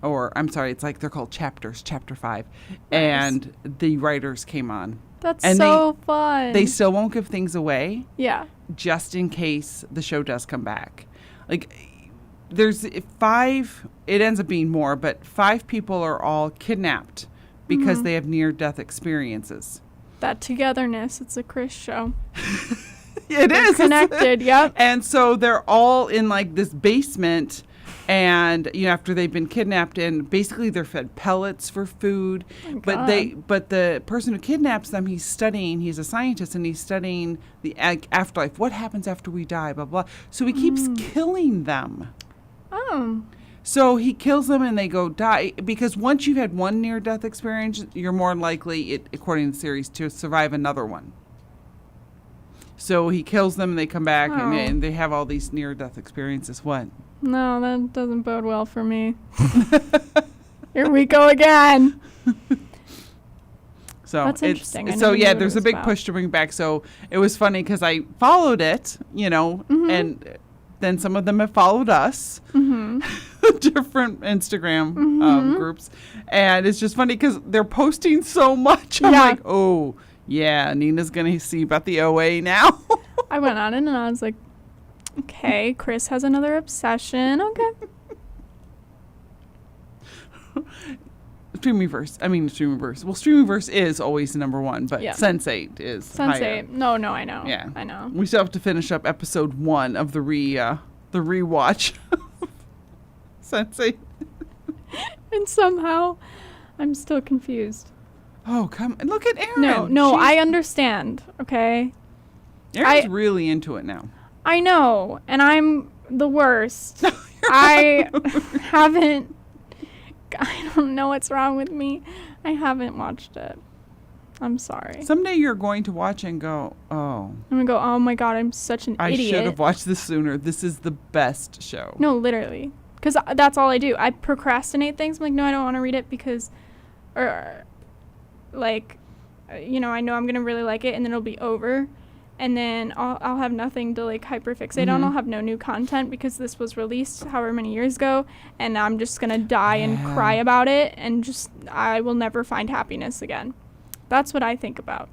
Or, I'm sorry, it's like they're called chapters, chapter 5. Nice. And the writers came on. That's so fun. They still won't give things away. Yeah. Just in case the show does come back. Like, there's 5, it ends up being more, but 5 people are all kidnapped because they have near-death experiences. That togetherness, it's a Chris show. It is. Connected, yep. And so they're all in, like, this basement. And after they've been kidnapped, and basically they're fed pellets for food, but the person who kidnaps them, he's a scientist, and he's studying the afterlife. What happens after we die? Blah blah. So he keeps killing them. Oh. So he kills them, and they go die because once you've had one near-death experience, you're more likely, according to the series, to survive another one. So he kills them, and they come back, and they have all these near-death experiences. What? No, that doesn't bode well for me. Here we go again. So That's interesting. I So never knew yeah, what it there's a was big about. push to bring back. So it was funny because I followed it, Mm-hmm. and then some of them have followed us, different Instagram groups, and it's just funny because they're posting so much. I'm Yeah. like, oh yeah, Nina's gonna see about the OA now. I went on it and I was like, okay, Chris has another obsession. Okay. Streamingverse. Well, Streamingverse is always number one, but Yeah. Sense8 is higher. Sensei. No, I know. Yeah, I know. We still have to finish up episode 1 of the rewatch. Sense8. And somehow I'm still confused. Oh, come and look at Erin. No, She's- I understand, okay? Erin's really into it now. I know, and I'm the worst. I haven't. I don't know what's wrong with me. I haven't watched it. I'm sorry. Someday you're going to watch and go, oh, I'm gonna go, oh my god, I'm such an I idiot. should have watched this sooner. This is the best show. No, literally. Because that's all I do. I procrastinate things. I'm like, no, I don't want to read it because, or, like, I know I'm going to really like it and then it'll be over. And then I'll have nothing to, like, hyperfixate on. I'll have no new content because this was released however many years ago. And I'm just going to die and cry about it. And I will never find happiness again. That's what I think about.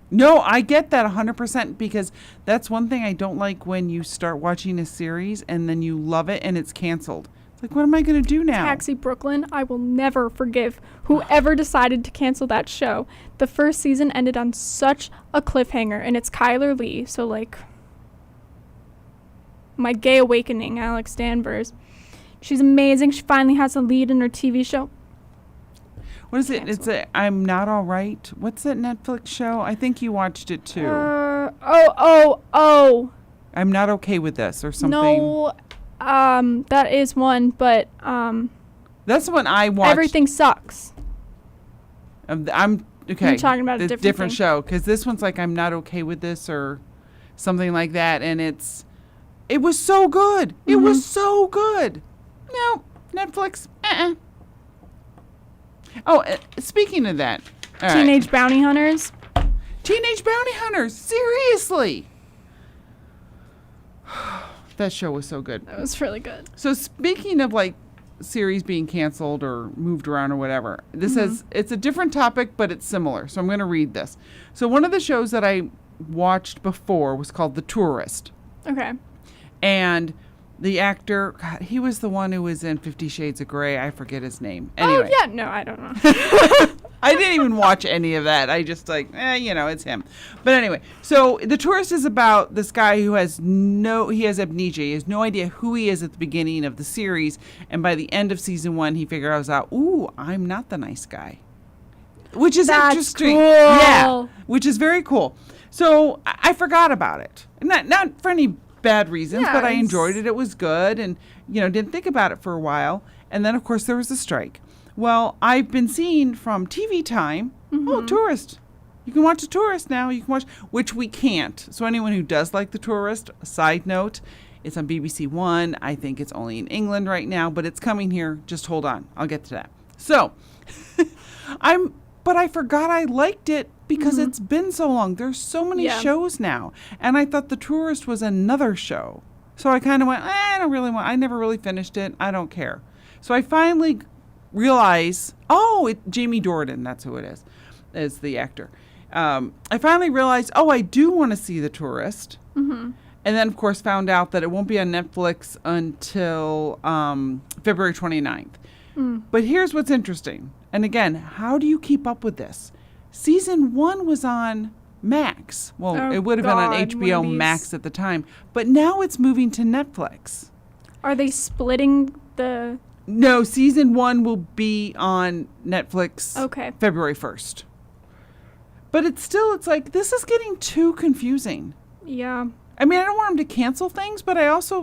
No, I get that 100% because that's one thing I don't like when you start watching a series and then you love it and it's canceled. It's like, what am I going to do now? Taxi Brooklyn, I will never forgive whoever decided to cancel that show. The first season ended on such a cliffhanger, and it's Kyler Lee, so, like, my gay awakening, Alex Danvers. She's amazing. She finally has a lead in her TV show. What is it? It's I'm Not All Right. What's that Netflix show? I think you watched it too. Oh. I'm Not Okay With This or something. No, that is one, but, That's the one I watched. Everything Sucks. I'm okay. You're talking about a the different thing. show because this one's like I'm Not Okay With This or something like that, and it was so good. It was so good. No, Netflix. Oh, speaking of that, all right. Teenage Bounty Hunters. Teenage Bounty Hunters. Seriously. That show was so good. That was really good. So speaking of like series being canceled or moved around or whatever, this it's a different topic, but it's similar. So I'm going to read this. So one of the shows that I watched before was called The Tourist. Okay. And the actor, God, he was the one who was in 50 Shades of Grey. I forget his name. Anyway. Oh, yeah. No, I don't know. I didn't even watch any of that. I just it's him. But anyway, so The Tourist is about this guy who has amnesia. He has no idea who he is at the beginning of the series. And by the end of season 1, he figures out, ooh, I'm not the nice guy. Which is That's interesting. cool. Yeah, which is very cool. So I forgot about it. Not for any bad reasons, Yeah, but I it's- enjoyed it. It was good and, didn't think about it for a while. And then, of course, there was the strike. Well, I've been seeing from TV Time, Tourist. You can watch The Tourist now. You can watch, which we can't. So anyone who does like The Tourist, a side note, it's on BBC One. I think it's only in England right now, but it's coming here. Just hold on. I'll get to that. So, but I forgot I liked it because it's been so long. There's so many shows now. And I thought The Tourist was another show. So I kind of went, I never really finished it. I don't care. So I finally realize, Jamie Dornan, that's who it is the actor. I finally realized, I do want to see The Tourist. Mm-hmm. And then, of course, found out that it won't be on Netflix until February 29th. But here's what's interesting. And again, how do you keep up with this? Season 1 was on Max. Well, it would have been on HBO Max at the time. But now it's moving to Netflix. Are they splitting the... No, season 1 will be on Netflix February 1st. But it's like, this is getting too confusing. Yeah. I mean, I don't want them to cancel things, but I also,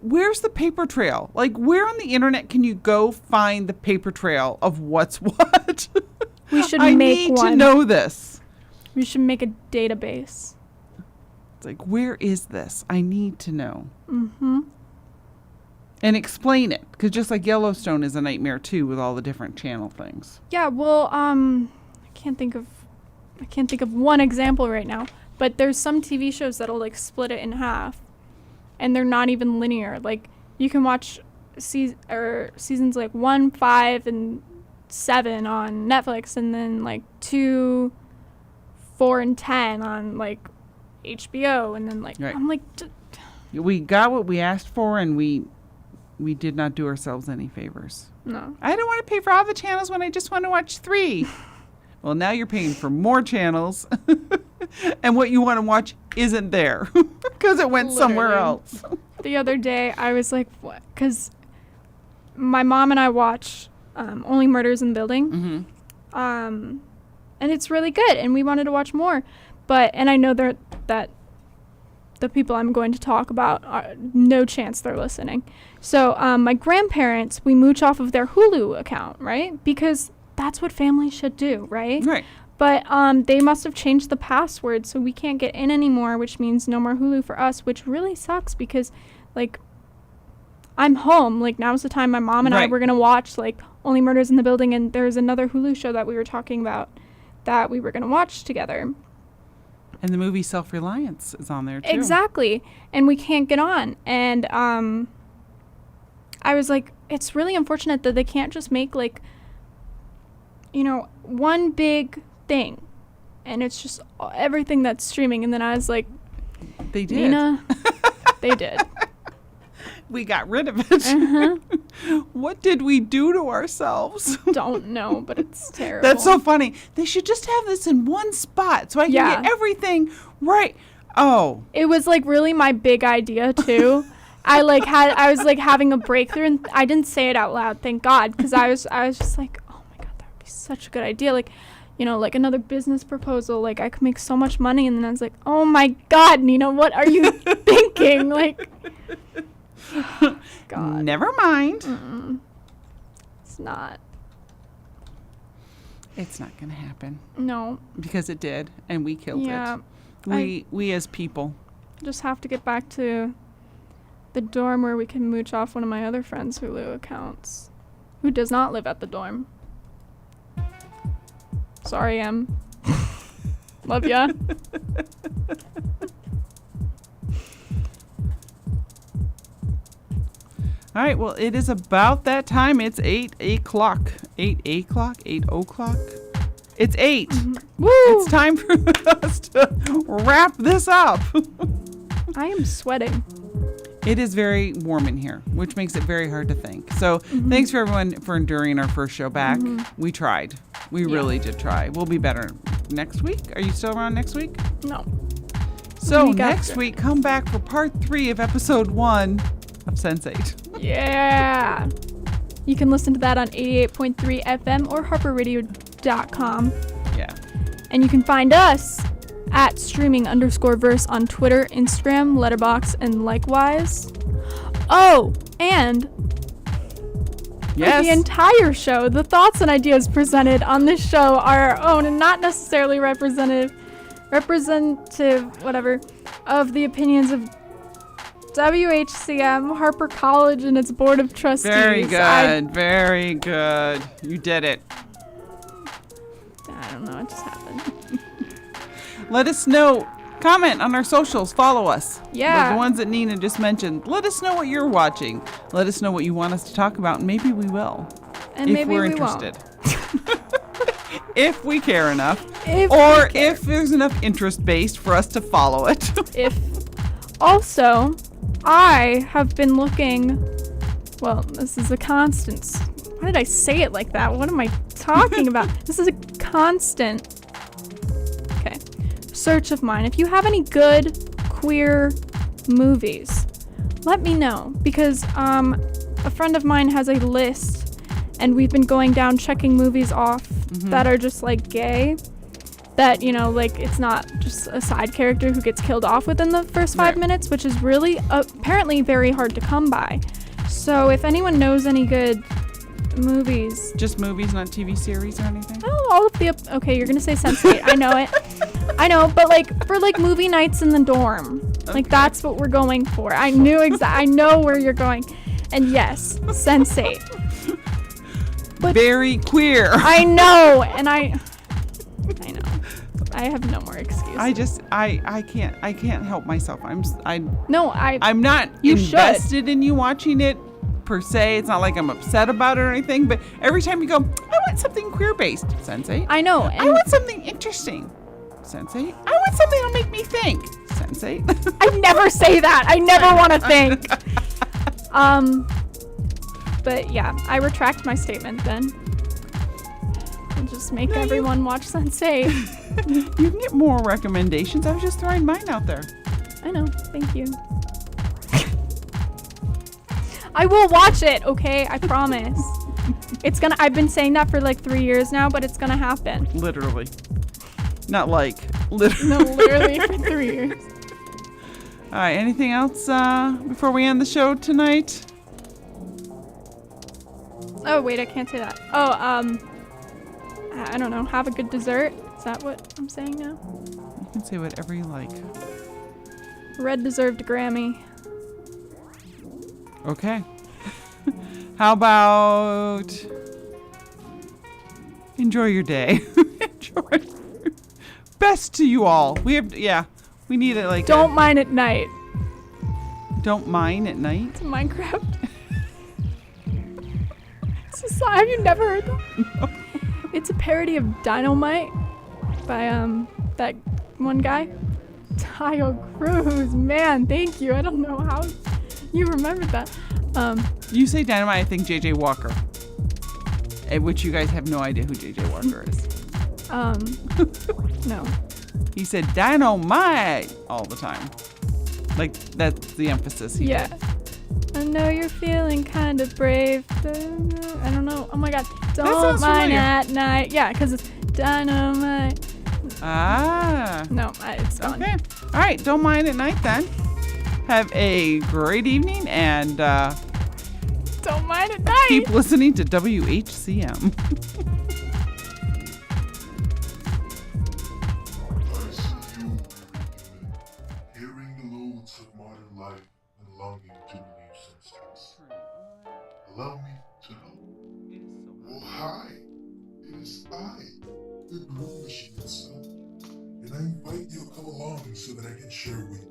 where's the paper trail? Like, where on the internet can you go find the paper trail of what's what? We should I make need one. to know this. We should make a database. It's like, where is this? I need to know. Mm-hmm. And explain it, because just like Yellowstone is a nightmare too, with all the different channel things. Yeah, well, I can't think of one example right now, but there's some TV shows that'll like split it in half, and they're not even linear. Like you can watch seasons like 1, 5, and 7 on Netflix, and then like 2, 4, and 10 on like HBO, and then like Right. I'm like, We got what we asked for, and we did not do ourselves any favors. no. I don't want to pay for all the channels when I just want to watch 3. Well, now you're paying for more channels, and what you want to watch isn't there because it went somewhere Literally. else. The other day, I was like, what? Because my mom and I watch Only Murders in the Building. Mm-hmm. And it's really good, and we wanted to watch more. And I know that the people I'm going to talk about, no chance they're listening. So my grandparents, we mooch off of their Hulu account, right? Because that's what families should do, right? Right. But they must have changed the password, so we can't get in anymore, which means no more Hulu for us, which really sucks because, like, I'm home. Like, now's the time my mom and I Right. were going to watch, like, Only Murders in the Building, and there's another Hulu show that we were talking about that we were going to watch together. And the movie Self-Reliance is on there, too. Exactly. And we can't get on. And I was like, it's really unfortunate that they can't just make, like, you know, one big thing. And it's just everything that's streaming. And then I was like, They did. Nina, they did. We got rid of it. Uh-huh. What did we do to ourselves? Don't know, but it's terrible. That's so funny. They should just have this in one spot so I can Yeah. get everything right. Oh. It was like really my big idea too. I was like having a breakthrough, and I didn't say it out loud, thank God, because I was just like, oh my God, that would be such a good idea. Like, you know, like another business proposal. Like I could make so much money, and then I was like, oh my God, Nina, what are you thinking? Like, God. Never mind. Mm-mm. It's not. It's not going to happen. No. Because it did, and we killed Yeah. it. We as people. Just have to get back to the dorm where we can mooch off one of my other friends' Hulu accounts, who does not live at the dorm. Sorry, Em. Love ya. All right, well, it is about that time. It's 8 o'clock. 8 o'clock? 8 o'clock? It's 8. Woo! It's time for us to wrap this up. I am sweating. It is very warm in here, which makes it very hard to think. So thanks for everyone for enduring our first show back. We tried. We really did try. We'll be better next week. Are you still around next week? No. So Week next after. week, come back for part 3 of episode 1 of Sense8. Yeah. You can listen to that on 88.3 FM or harperradio.com. Yeah. And you can find us at streaming_verse on Twitter, Instagram, Letterboxd, and likewise. Oh, and for Yes. the entire show, the thoughts and ideas presented on this show are our own and not necessarily representative, whatever, of the opinions of WHCM, Harper College, and its Board of Trustees. Very good. Very good. You did it. I don't know, it just happened. Let us know. Comment on our socials. Follow us. Yeah. The ones that Nina just mentioned. Let us know what you're watching. Let us know what you want us to talk about, and maybe we will. And if maybe we're we interested. If we care enough. If or we care. if there's enough interest based for us to follow it. If also, I have been looking, well, this is a constant. Why did I say it like that? What am I talking about? This is a constant search of mine. If you have any good queer movies, let me know, because a friend of mine has a list, and we've been going down checking movies off that are just like gay, that, you know, like it's not just a side character who gets killed off within the first 5 minutes, which is really apparently very hard to come by. So if anyone knows any good movies, Just movies, not TV series or anything? all of the okay, you're gonna say Sense8. I know it. I know, but like for like movie nights in the dorm, like that's what we're going for. I know where you're going. And yes, sensate. But Very queer. I know, and I know. I have no more excuses. I can't help myself. I'm not You invested in you watching it per se. It's not like I'm upset about it or anything, but every time you go, I want something queer based, Sensei. I know. I want something interesting, Sensei. I want something that'll make me think, Sensei. I never say that. I never want to think. But yeah, I retract my statement then. And just make everyone watch Sense8. You can get more recommendations. I was just throwing mine out there. I know. Thank you. I will watch it, okay? I promise. I've been saying that for like 3 years now, but it's gonna happen. Literally. Not like, literally. No, literally for 3 years. All right, anything else before we end the show tonight? Oh, wait, I can't say that. Oh, I don't know. Have a good dessert. Is that what I'm saying now? You can say whatever you like. Red deserved a Grammy. Okay. How about enjoy your day? Enjoy. Best to you all. We need it like Don't mine at night. Don't mine at night? It's Minecraft. Have you never heard that? No. It's a parody of Dynamite by that one guy. Tile Cruz. Man, thank you. I don't know how you remembered that. You say Dynamite, I think JJ Walker. Which you guys have no idea who JJ Walker is. No. He said Dynamite all the time. Like, that's the emphasis he did. I know you're feeling kind of brave. I don't know. Oh my god. Don't sounds mine familiar. at night. Yeah, because it's dynamite. Ah. No, it's gone. Okay. All right. Don't mind at night then. Have a great evening and Don't mind at night. keep listening to WHCM. Hearing the loads of modern life and longing to relieve some stress. Allow me to help. Oh, hi. It is I, the Groove Machine son. And I invite you to come along so that I can share with you